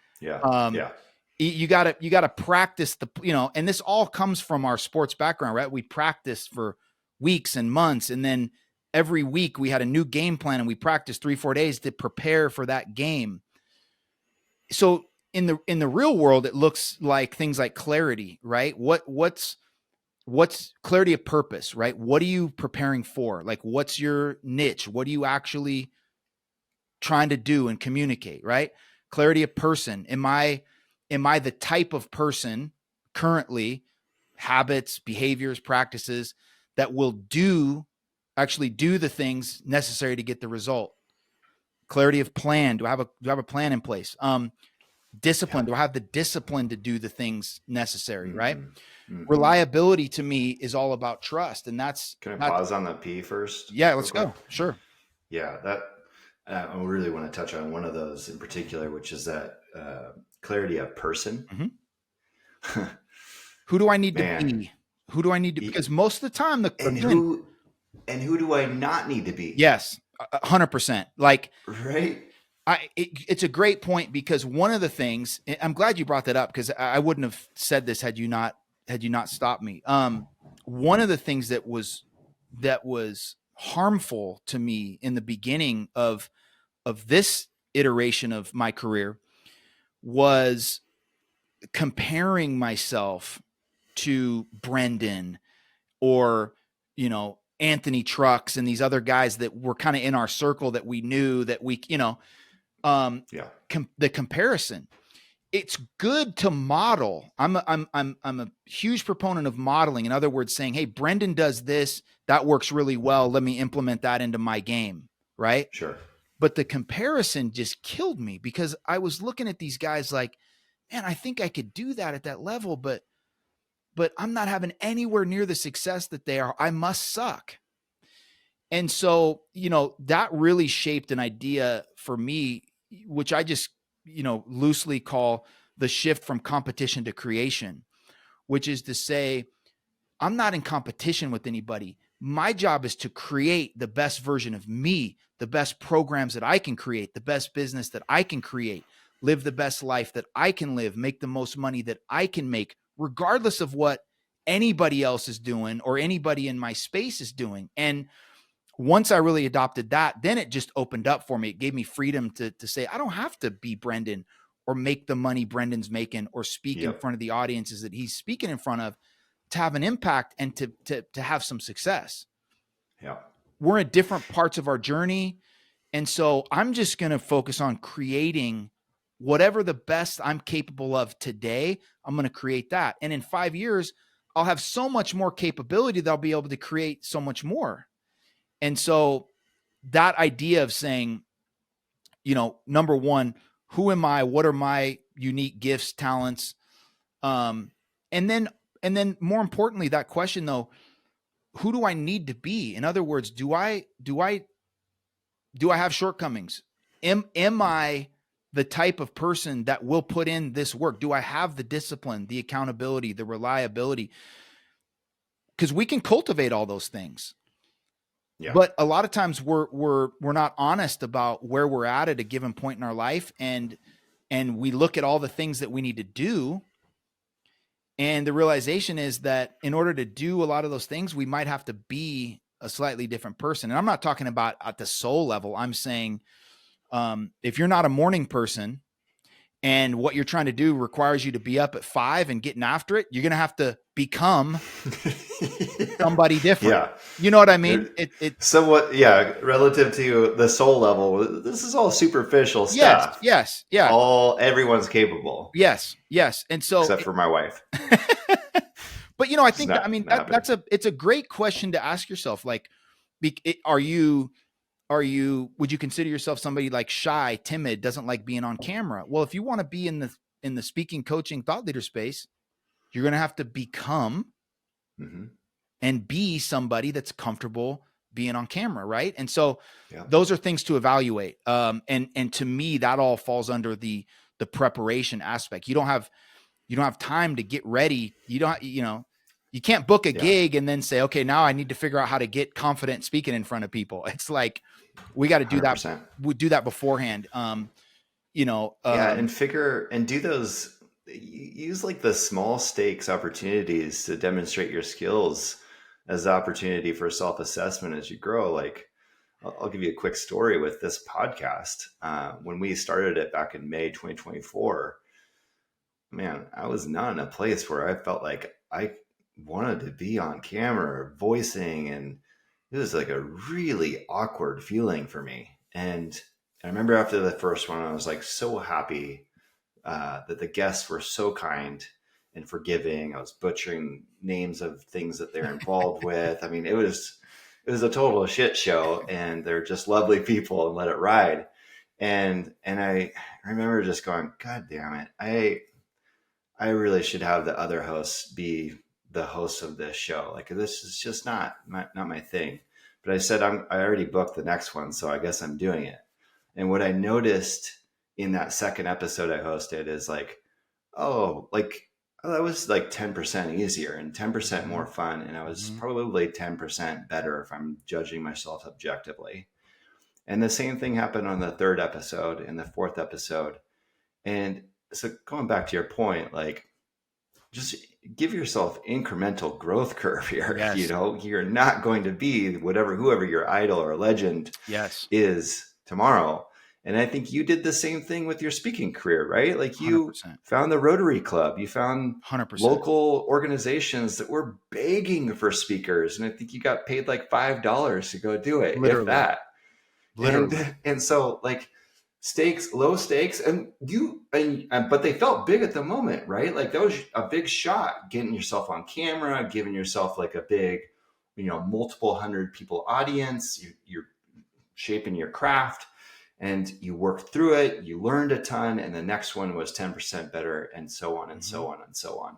You gotta practice and this all comes from our sports background, right? We practiced for weeks and months, and then every week we had a new game plan, and we practiced 3-4 days to prepare for that game. So in the real world, it looks like things like clarity, right? What's clarity of purpose, right? What are you preparing for? Like, what's your niche? What are you actually trying to do and communicate, right? Clarity of person. Am I the type of person currently, habits, behaviors, practices that will actually do the things necessary to get the result? Clarity of plan. Do I have a plan in place? Discipline. Do I have the discipline to do the things necessary, right? Reliability to me is all about trust. And that's... Can I pause on the P first? Yeah, let's go. Sure. Yeah, that I really want to touch on one of those in particular, which is that clarity of person. Mm-hmm. Who do I need to be? Who do I need to? Because most of the time, who do I not need to be? Yes, 100%. Like, right. It's a great point, because one of the things, I'm glad you brought that up, because I wouldn't have said this had you not stopped me. One of the things that was harmful to me in the beginning of this iteration of my career was comparing myself to Brendon or, Anthony Trucks and these other guys that were kind of in our circle that we knew that we, the comparison. It's good to model. I'm a huge proponent of modeling. In other words, saying, hey, Brendon does this, that works really well. Let me implement that into my game. Right. Sure. But the comparison just killed me, because I was looking at these guys like, man, I think I could do that at that level, but I'm not having anywhere near the success that they are. I must suck. And so, that really shaped an idea for me, which I just, loosely call the shift from competition to creation, which is to say, I'm not in competition with anybody. My job is to create the best version of me, the best programs that I can create, the best business that I can create, live the best life that I can live, make the most money that I can make, regardless of what anybody else is doing or anybody in my space is doing. And once I really adopted that, then it just opened up for me. It gave me freedom to say, I don't have to be Brendon or make the money Brendon's making or speak in front of the audiences that he's speaking in front of to have an impact and to have some success. Yeah. We're in different parts of our journey. And so I'm just going to focus on creating whatever the best I'm capable of today. I'm going to create that. And in 5 years, I'll have so much more capability that I'll be able to create so much more. And so that idea of saying, number one, who am I? What are my unique gifts, talents? And then more importantly, that question though, who do I need to be? In other words, do I have shortcomings? Am I the type of person that will put in this work? Do I have the discipline, the accountability, the reliability? Because we can cultivate all those things. Yeah. But a lot of times we're not honest about where we're at a given point in our life. And we look at all the things that we need to do. And the realization is that in order to do a lot of those things, we might have to be a slightly different person. And I'm not talking about at the soul level. I'm saying, if you're not a morning person and what you're trying to do requires you to be up at 5 and getting after it, you're going to have to become somebody different. Yeah. You know what I mean? It somewhat, yeah, relative to the soul level, this is all superficial stuff. Yes. Yeah. Everyone's capable. Yes. And so, except for my wife. But I think it's a great question to ask yourself. Like, would you consider yourself somebody like shy, timid, doesn't like being on camera? Well, if you want to be in the speaking, coaching, thought leader space, you're going to have to become and be somebody that's comfortable being on camera. Right. And so those are things to evaluate. And to me, that all falls under the preparation aspect. You don't have time to get ready. You can't book a gig and then say, okay, now I need to figure out how to get confident speaking in front of people. It's like, we got to do 100%. That. We do that beforehand. And do those, use like the small stakes opportunities to demonstrate your skills as the opportunity for self-assessment as you grow. Like, I'll give you a quick story with this podcast. When we started it back in May 2024, man, I was not in a place where I felt like I wanted to be on camera voicing, and it was like a really awkward feeling for me. And I remember after the first one, I was like so happy that the guests were so kind and forgiving. I was butchering names of things that they're involved with. I mean, it was a total shit show, and they're just lovely people, and let it ride. And I remember just going, God damn it. I really should have the other hosts be the hosts of this show. Like, this is just not my thing. But I said, I already booked the next one, so I guess I'm doing it. And what I noticed in that second episode I hosted is like, that was like 10% easier and 10% more fun. And I was probably 10% better if I'm judging myself objectively. And the same thing happened on the third episode and the fourth episode. And so going back to your point, like, just give yourself incremental growth curve here. Yes. You're not going to be whoever your idol or legend is tomorrow. And I think you did the same thing with your speaking career, right? Like, you 100%. Found the Rotary Club, you found 100%. local organizations that were begging for speakers. And I think you got paid like $5 to go do it. Literally. If that. Literally. And so, like, low stakes, but they felt big at the moment, right? Like, that was a big shot, getting yourself on camera, giving yourself like a big, multiple 100 people audience. You're shaping your craft, and you worked through it. You learned a ton, and the next one was 10% better, and so on and so on and so on.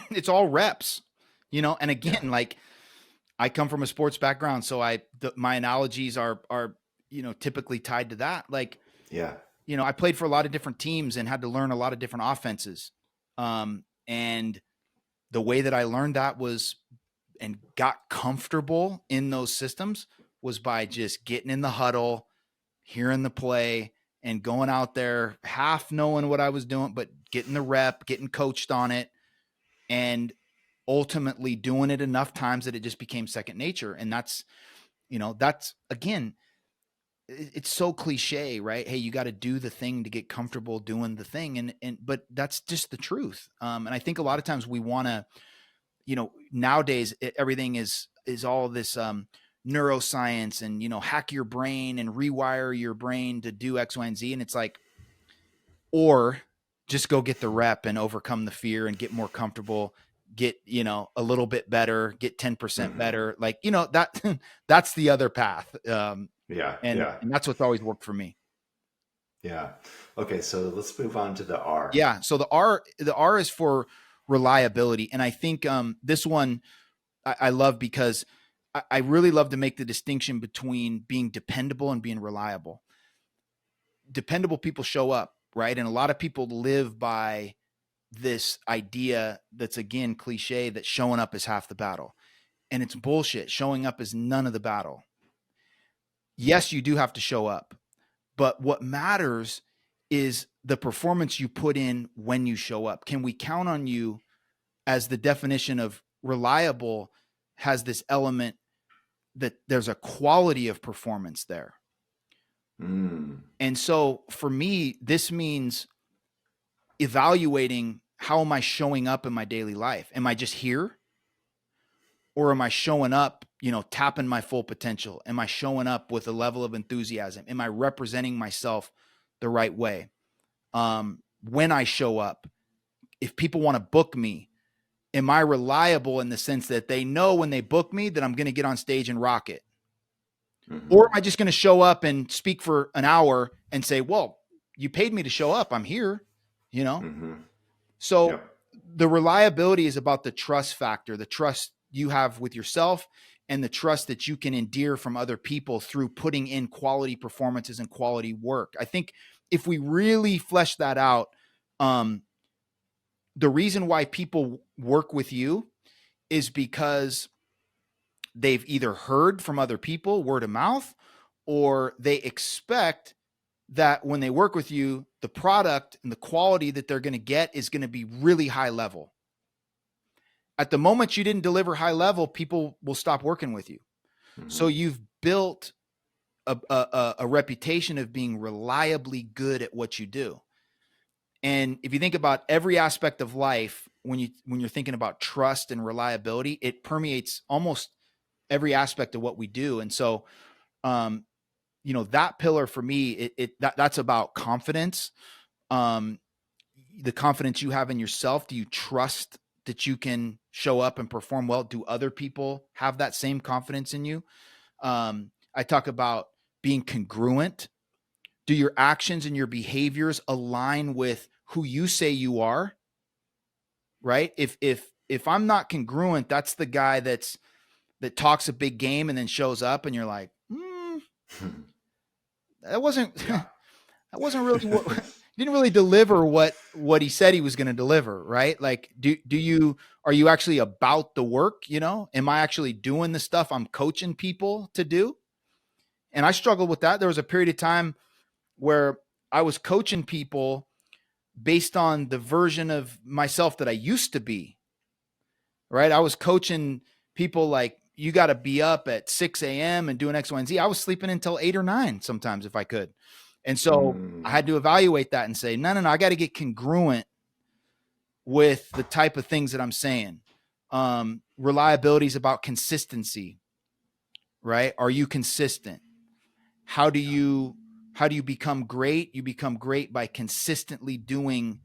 It's all reps, And again, like, I come from a sports background, so my analogies are typically tied to that. Like, I played for a lot of different teams and had to learn a lot of different offenses. And the way that I learned that and got comfortable in those systems was by just getting in the huddle, hearing the play, and going out there half knowing what I was doing, but getting the rep, getting coached on it, and ultimately doing it enough times that it just became second nature. And that's again, it's so cliche, right? Hey, you got to do the thing to get comfortable doing the thing. But that's just the truth. And I think a lot of times we want to, nowadays everything is all this, neuroscience and, hack your brain and rewire your brain to do X, Y, and Z. And it's like, or just go get the rep and overcome the fear and get more comfortable, get, a little bit better, get 10% better. Like, that's the other path. And that's what's always worked for me. Yeah. Okay. So let's move on to the R. Yeah. So the R is for reliability. And I think, this one I love because I really love to make the distinction between being dependable and being reliable. Dependable people show up, right? And a lot of people live by this idea that's, again, cliche, that showing up is half the battle. And it's bullshit. Showing up is none of the battle. yes, you do have to show up, but what matters is the performance you put in when you show up. Can we count on you? As the definition of reliable has this element that there's a quality of performance there. And so for me, this means evaluating, how am I showing up in my daily life? Am I just here? Or am I showing up, tapping my full potential? Am I showing up with a level of enthusiasm? Am I representing myself the right way? When I show up, if people want to book me, am I reliable in the sense that they know when they book me that I'm going to get on stage and rock it? Or am I just going to show up and speak for an hour and say, well, you paid me to show up. I'm here, So the reliability is about the trust factor, the trust you have with yourself and the trust that you can endear from other people through putting in quality performances and quality work. I think if we really flesh that out, the reason why people work with you is because they've either heard from other people, word of mouth, or they expect that when they work with you, the product and the quality that they're going to get is going to be really high level. At the moment you didn't deliver high level, people will stop working with you. So you've built a reputation of being reliably good at what you do. And if you think about every aspect of life, when you're thinking about trust and reliability, it permeates almost every aspect of what we do. And so, that pillar for me, that's about confidence. The confidence you have in yourself. Do you trust that you can show up and perform well? Do other people have that same confidence in you? I talk about being congruent. Do your actions and your behaviors align with who you say you are? Right? If I'm not congruent, that's the guy that talks a big game and then shows up and you're like, that wasn't really what didn't really deliver what he said he was going to deliver, right? Like, are you actually about the work? Am I actually doing the stuff I'm coaching people to do? And I struggled with that. There was a period of time where I was coaching people based on the version of myself that I used to be, right? I was coaching people like, you got to be up at 6 a.m. and doing X, Y, and Z. I was sleeping until 8 or 9 sometimes if I could. And so I had to evaluate that and say, no, I got to get congruent with the type of things that I'm saying. Reliability is about consistency, right? Are you consistent? How do you become great? You become great by consistently doing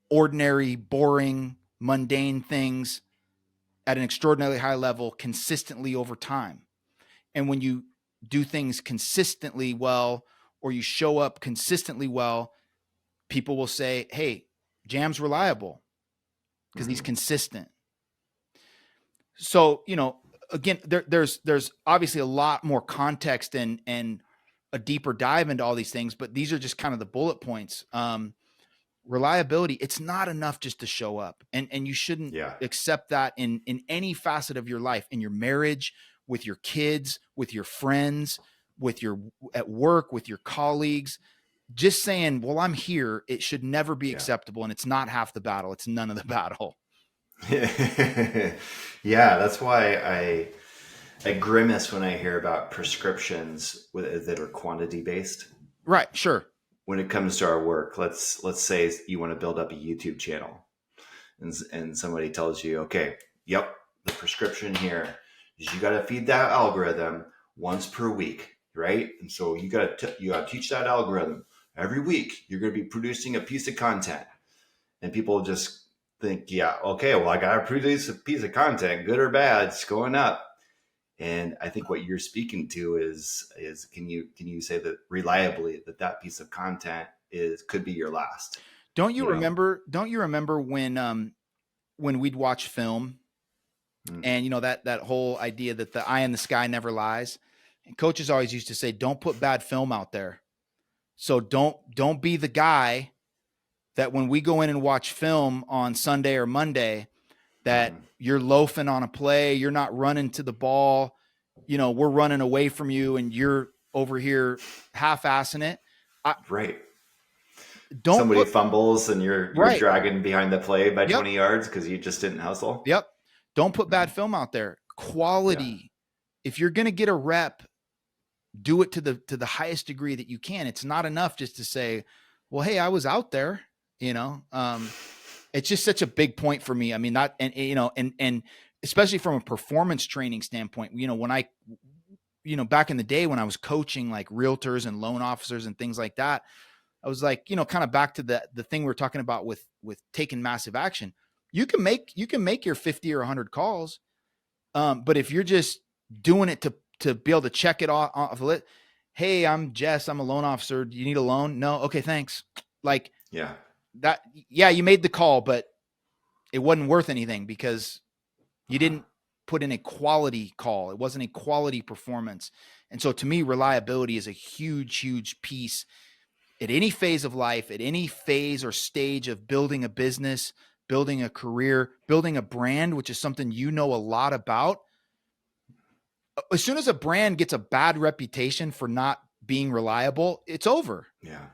ordinary, boring, mundane things at an extraordinarily high level consistently over time. And when you do things consistently well, or you show up consistently well, people will say, hey, Jam's reliable because he's consistent. So, again, there's obviously a lot more context and a deeper dive into all these things, but these are just kind of the bullet points. Reliability, it's not enough just to show up, and you shouldn't accept that in any facet of your life, in your marriage, with your kids, with your friends, at work, with your colleagues. Just saying, well, I'm here, it should never be acceptable. And it's not half the battle. It's none of the battle. Yeah. That's why I grimace when I hear about prescriptions that are quantity based. Right. Sure. When it comes to our work, let's say you want to build up a YouTube channel and somebody tells you, okay, yep, the prescription here is you got to feed that algorithm once per week, right? And so you got to teach that algorithm every week. You're going to be producing a piece of content, and people just think, yeah, okay, well, I got to produce a piece of content, good or bad, it's going up. And I think what you're speaking to is can you say that reliably that piece of content could be your last? Don't you remember when we'd watch film and that whole idea that the eye in the sky never lies, and coaches always used to say, don't put bad film out there. So don't be the guy that when we go in and watch film on Sunday or Monday, that you're loafing on a play, you're not running to the ball, we're running away from you and you're over here half-assing it. Right. Don't Somebody put fumbles and you're right. dragging behind the play by Yep. 20 yards because you just didn't hustle. Yep. Don't put bad film out there. Quality. Yeah. If you're going to get a rep, do it to the highest degree that you can. It's not enough just to say, well, hey, I was out there, it's just such a big point for me. I mean, not, and especially from a performance training standpoint, when I, back in the day when I was coaching like realtors and loan officers and things like that, I was like, kind of back to the thing we were talking about with taking massive action. You can make your 50 or 100 calls. But if you're just doing it to be able to check it off the list, hey, I'm Jess, I'm a loan officer. Do you need a loan? No. Okay, thanks. Like, you made the call, but it wasn't worth anything because you didn't put in a quality call. It wasn't a quality performance. And so to me, reliability is a huge, huge piece at any phase of life, at any phase or stage of building a business, building a career, building a brand, which is something you know a lot about. As soon as a brand gets a bad reputation for not being reliable, it's over. Yeah.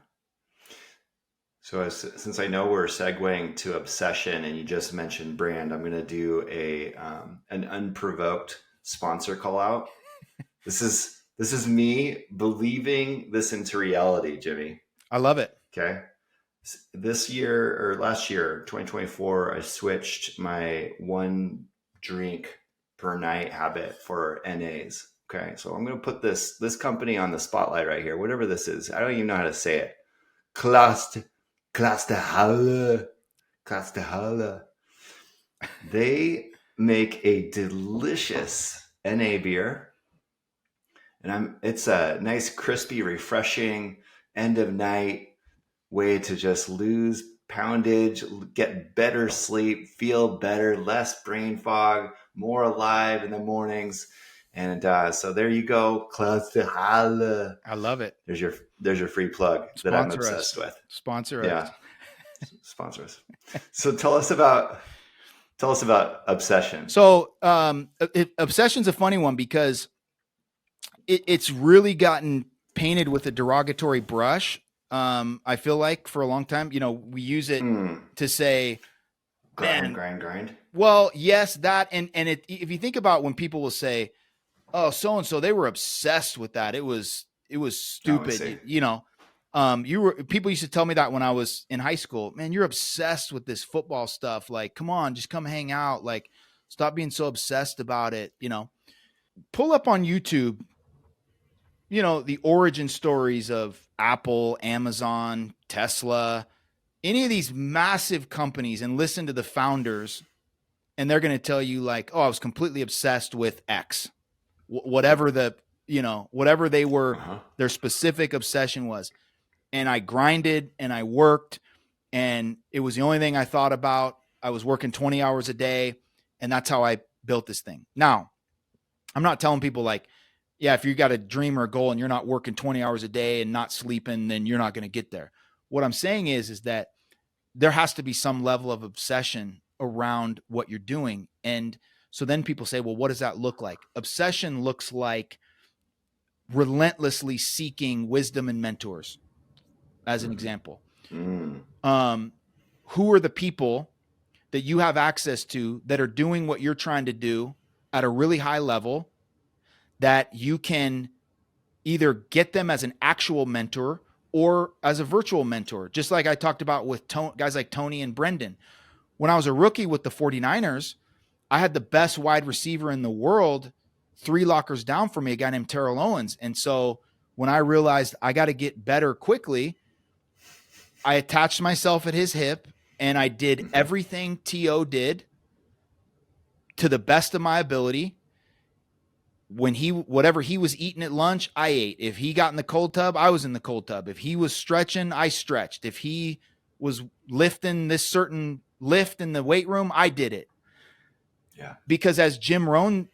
So since I know we're segueing to obsession and you just mentioned brand, I'm going to do an unprovoked sponsor call out. This is me believing this into reality, Jimmy. I love it. Okay. This year or last year, 2024, I switched my one drink per night habit for N.A.s. Okay. So I'm going to put this company on the spotlight right here, whatever this is. I don't even know how to say it. Clausthaler. They make a delicious N.A. beer. And it's a nice, crispy, refreshing end of night way to just lose poundage, get better sleep, feel better, less brain fog, more alive in the mornings. And so there you go, Clausthaler. I love it. There's your free plug that I'm obsessed with. Sponsor us. Sponsor us. So tell us about obsession. So obsession's a funny one because it's really gotten painted with a derogatory brush. I feel like for a long time, we use it to say, grind. Well, yes, that, and if you think about when people will say, oh, so-and-so, they were obsessed with that. It was stupid. People used to tell me that when I was in high school, man, you're obsessed with this football stuff. Like, come on, just come hang out. Like, stop being so obsessed about it. Pull up on YouTube, the origin stories of Apple, Amazon, Tesla, any of these massive companies, and listen to the founders. And they're going to tell you like, oh, I was completely obsessed with X, whatever whatever they were, their specific obsession was. And I grinded and I worked and it was the only thing I thought about. I was working 20 hours a day and that's how I built this thing. Now, I'm not telling people like, yeah, if you got a dream or a goal and you're not working 20 hours a day and not sleeping, then you're not going to get there. What I'm saying is that there has to be some level of obsession around what you're doing. And so then people say, well, what does that look like? Obsession looks like relentlessly seeking wisdom and mentors, as an example. Who are the people that you have access to that are doing what you're trying to do at a really high level that you can either get them as an actual mentor or as a virtual mentor, just like I talked about with guys like Tony and Brendon. When I was a rookie with the 49ers, I had the best wide receiver in the world 3 lockers down from me, a guy named Terrell Owens. And so when I realized I got to get better quickly, I attached myself at his hip and I did everything T.O. did to the best of my ability. When whatever he was eating at lunch, I ate. If he got in the cold tub, I was in the cold tub. If he was stretching, I stretched. If he was lifting this certain lift in the weight room, I did it. Yeah. Because as Jim Rohn,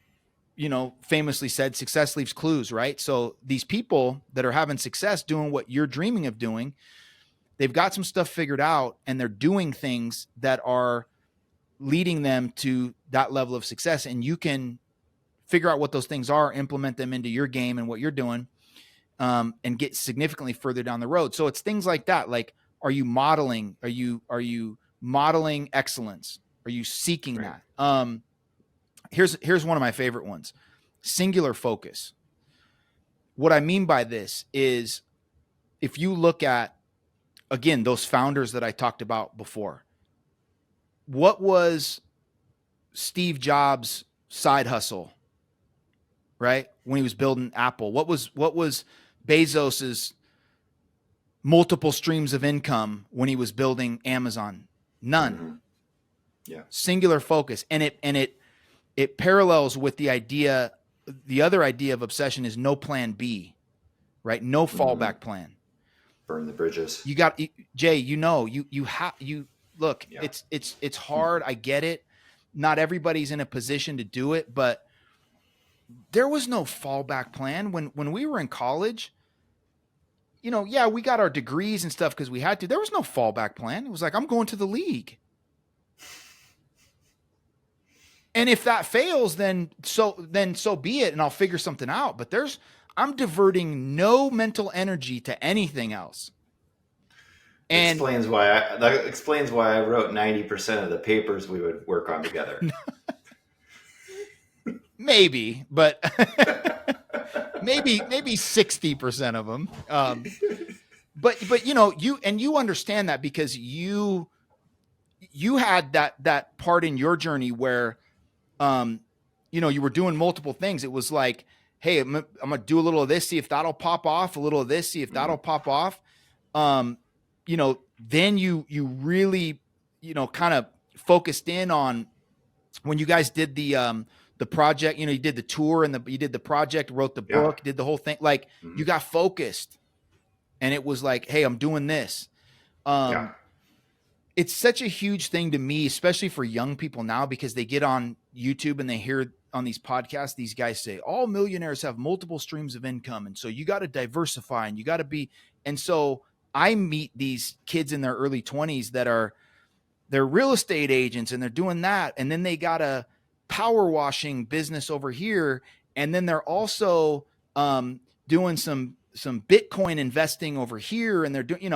famously said, success leaves clues, right? So these people that are having success doing what you're dreaming of doing, they've got some stuff figured out and they're doing things that are leading them to that level of success. And you can figure out what those things are, implement them into your game and what you're doing, and get significantly further down the road. So it's things like that. Like, are you modeling? Are you modeling excellence? Are you seeking Right. that? Here's one of my favorite ones: singular focus. What I mean by this is, if you look at, again, those founders that I talked about before, what was Steve Jobs' side hustle, right? When he was building Apple, what was Bezos's multiple streams of income when he was building Amazon? None. Mm-hmm. Yeah. Singular focus. And it parallels with the other idea of obsession is no plan B, right? No fallback plan. Burn the bridges. You got, Jay, you look, Yeah. it's hard. I get it. Not everybody's in a position to do it, but there was no fallback plan when we were in college. Yeah, we got our degrees and stuff because we had to. There was no fallback plan. It was like, I'm going to the league. And if that fails, then so be it, and I'll figure something out. But I'm diverting no mental energy to anything else. And that explains why I wrote 90% of the papers we would work on together. Maybe, but maybe 60% of them. But you understand that because you had that part in your journey where, you were doing multiple things. It was like, hey, I'm gonna do a little of this, see if that'll pop off. A little of this, see if that'll pop off. Then you really, kind of focused in on when you guys did the project. You did the tour and you did the project, wrote the book, did the whole thing. Like, you got focused, and it was like, hey, I'm doing this. It's such a huge thing to me, especially for young people now, because they get on YouTube and they hear on these podcasts, these guys say all millionaires have multiple streams of income. And so you got to diversify and you got to be. And so I meet these kids in their early 20s they're real estate agents and they're doing that. And then they got a power washing business over here. And then they're also doing some Bitcoin investing over here. And they're doing,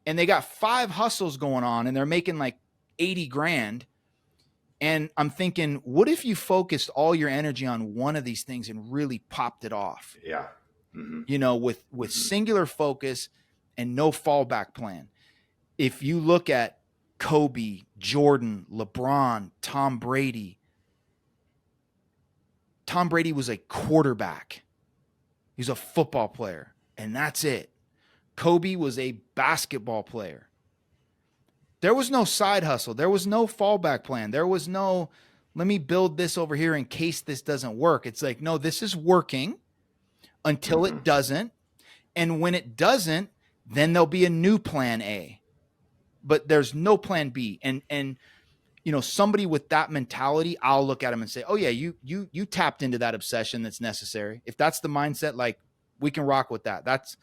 and they got 5 hustles going on and they're making like 80 grand. And I'm thinking, what if you focused all your energy on one of these things and really popped it off? Yeah. Mm-hmm. With singular focus and no fallback plan. If you look at Kobe, Jordan, LeBron, Tom Brady was a quarterback. He's a football player, and that's it. Kobe was a basketball player. There was no side hustle. There was no fallback plan. There was no, let me build this over here in case this doesn't work. It's like, no, this is working until it doesn't. And when it doesn't, then there'll be a new plan A. But there's no plan B. And somebody with that mentality, I'll look at them and say, oh yeah, you tapped into that obsession that's necessary. If that's the mindset, like, we can rock with that. That's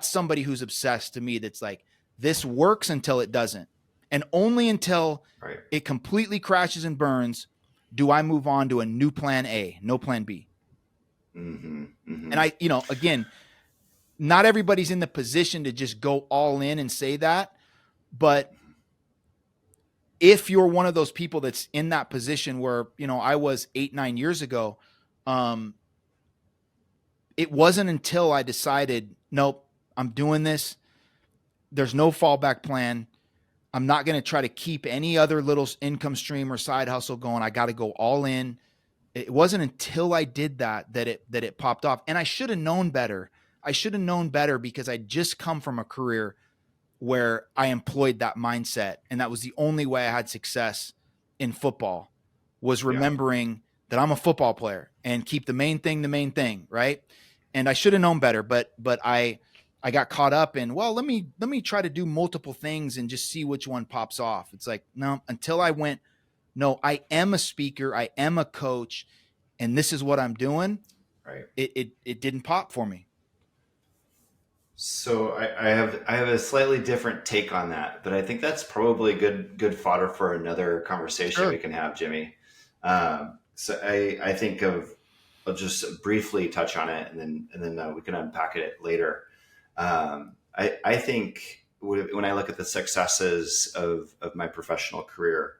somebody who's obsessed to me. That's like, this works until it doesn't. And only until it completely crashes and burns do I move on to a new plan A, no plan B. Mm-hmm. Mm-hmm. And again, not everybody's in the position to just go all in and say that. But if you're one of those people that's in that position where, I was 8-9 years ago, it wasn't until I decided, nope, I'm doing this. There's no fallback plan. I'm not going to try to keep any other little income stream or side hustle going. I got to go all in. It wasn't until I did that it popped off. And I should have known better. Because I just come from a career where I employed that mindset. And that was the only way I had success in football, was remembering that I'm a football player and keep the main thing, right? And I should have known better, but I got caught up in, well, let me try to do multiple things and just see which one pops off. It's like, no, until I went, no, I am a speaker, I am a coach, and this is what I'm doing. Right. It didn't pop for me. So I have a slightly different take on that, but I think that's probably good fodder for another conversation we can have, Jimmy. So I think of I'll just briefly touch on it, and then we can unpack it later. I think when I look at the successes of my professional career,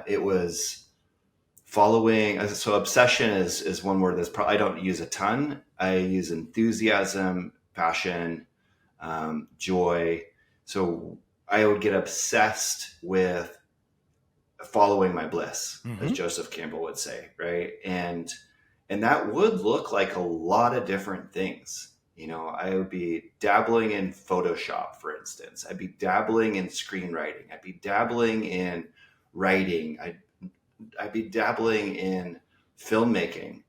it was following. So obsession is one word that's probably I don't use a ton. I use enthusiasm, passion, joy. So I would get obsessed with following my bliss, as Joseph Campbell would say, right? And that would look like a lot of different things. You know, I would be dabbling in Photoshop, for instance. I'd be dabbling in screenwriting. I'd be dabbling in writing. I'd be dabbling in filmmaking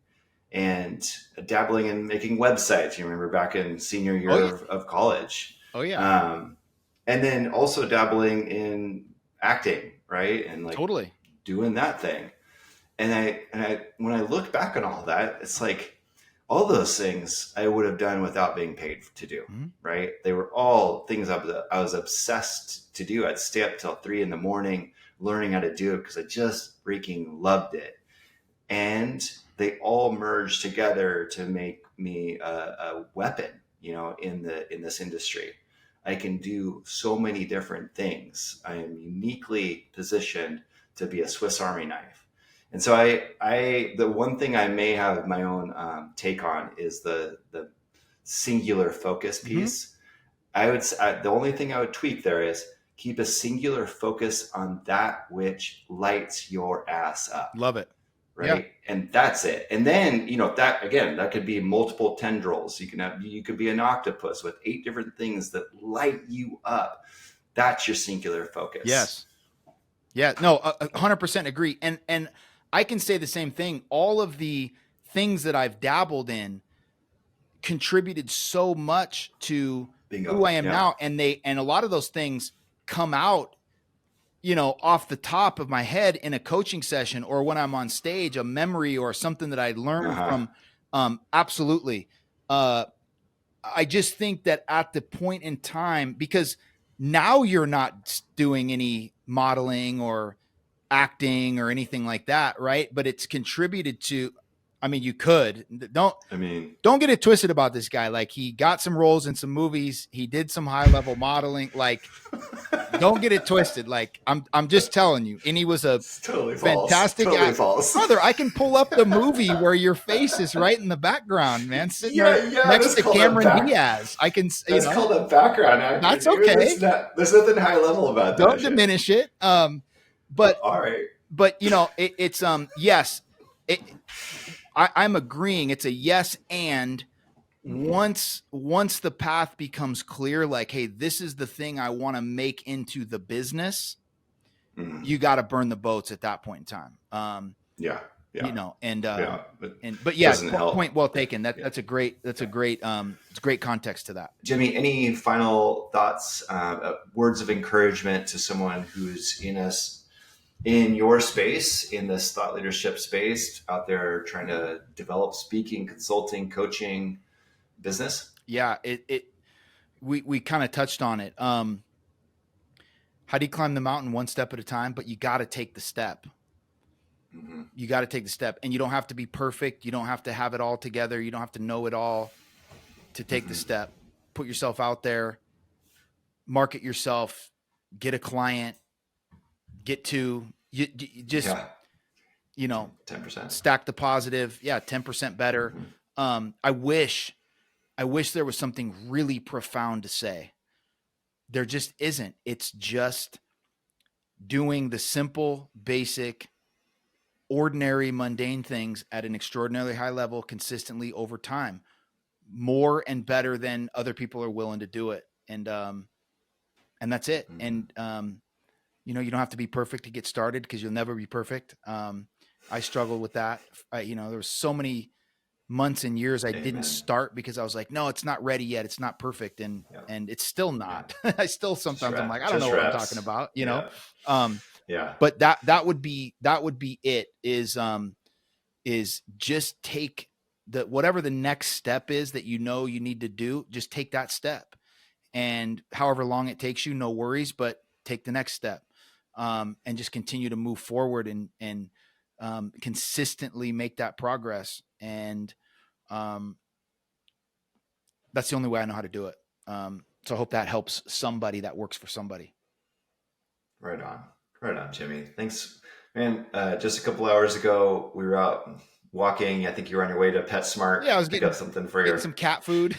and dabbling in making websites. You remember back in senior year of college. Oh yeah. And then also dabbling in acting, right? And like Totally doing that thing. And I when I look back on all that, it's like all those things I would have done without being paid to do, right? They were all things I was obsessed to do. I'd stay up till 3 a.m. learning how to do it because I just freaking loved it. And they all merged together to make me a weapon, you know, in this industry. I can do so many different things. I am uniquely positioned to be a Swiss Army knife. And so the one thing I may have my own take on is the singular focus piece. I would the only thing I would tweak there is keep a singular focus on that which lights your ass up. Love it. Right. Yeah. And that's it. And then, you know, that could be multiple tendrils. You could be an octopus with 8 different things that light you up. That's your singular focus. Yes. Yeah. No, 100% agree. And I can say the same thing. All of the things that I've dabbled in contributed so much to who I am now. And a lot of those things come out, you know, off the top of my head in a coaching session or when I'm on stage, a memory or something that I learned from. Absolutely. I just think that at the point in time, because now you're not doing any modeling or acting or anything like that, right? But it's contributed to, I mean, you could don't get it twisted about this guy. Like, he got some roles in some movies. He did some high level modeling. Like, don't get it twisted. Like, I'm just telling you. And he was a fantastic actor. Brother, I can pull up the movie where your face is right in the background, man, sitting next to Cameron Diaz. I can. That's called a background actor. That's okay. There's nothing high level about that. Don't diminish it. But all right. But you know, it's yes. I'm agreeing. It's a yes, and once the path becomes clear, like, hey, this is the thing I want to make into the business, you got to burn the boats at that point in time. Yeah. You know, but yeah, point well taken. That's a great it's great context to that. Jimmy, any final thoughts, words of encouragement to someone who's in your space, in this thought leadership space, out there trying to develop speaking, consulting, coaching business? Yeah, we kind of touched on it. How do you climb the mountain one step at a time? But you got to take the step. You got to take the step, and you don't have to be perfect. You don't have to have it all together. You don't have to know it all to take the step. Put yourself out there, market yourself, get a client, you know, 10%, stack the positive. 10% better. I wish there was something really profound to say. There just isn't. It's just doing the simple, basic, ordinary, mundane things at an extraordinarily high level, consistently over time, more and better than other people are willing to do it. And that's it. And, you know, you don't have to be perfect to get started, because you'll never be perfect. I struggled with that. You know, there was so many months and years I didn't start because I was like, no, it's not ready yet. It's not perfect. And it's still not. I still sometimes I'm like, I don't know what I'm talking about, you know? But that would be it is just take whatever the next step is that you know you need to do, just take that step. And however long it takes you, no worries, but take the next step. And just continue to move forward and consistently make that progress. And that's the only way I know how to do it. So I hope that helps somebody that works for somebody. Right on, Jimmy. Thanks, man. Just a couple hours ago, we were out walking. I think you were on your way to PetSmart. Yeah, I was pick up something for getting some cat food.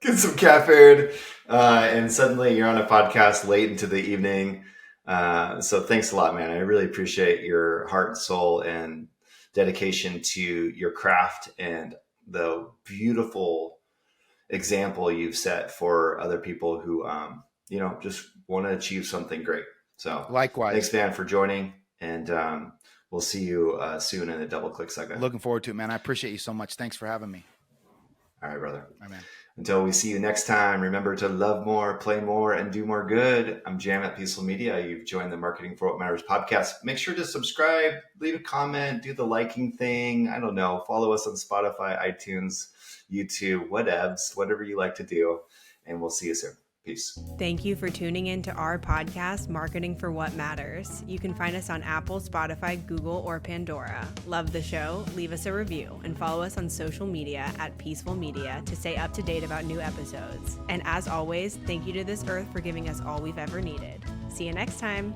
get some cat food, and suddenly you're on a podcast late into the evening. So thanks a lot, man. I really appreciate your heart and soul and dedication to your craft and the beautiful example you've set for other people who, just want to achieve something great. So Likewise. Thanks, man, for joining. And we'll see you soon in the Double Click segment. Looking forward to it, man. I appreciate you so much. Thanks for having me. All right, brother. All right, man. Until we see you next time, remember to love more, play more, and do more good. I'm Jam at Peaceful Media. You've joined the Marketing for What Matters podcast. Make sure to subscribe, leave a comment, do the liking thing. I don't know. Follow us on Spotify, iTunes, YouTube, whatever you like to do. And we'll see you soon. Peace. Thank you for tuning in to our podcast, Marketing for What Matters. You can find us on Apple, Spotify, Google, or Pandora. Love the show? Leave us a review and follow us on social media at Peaceful Media to stay up to date about new episodes. And as always, thank you to this earth for giving us all we've ever needed. See you next time.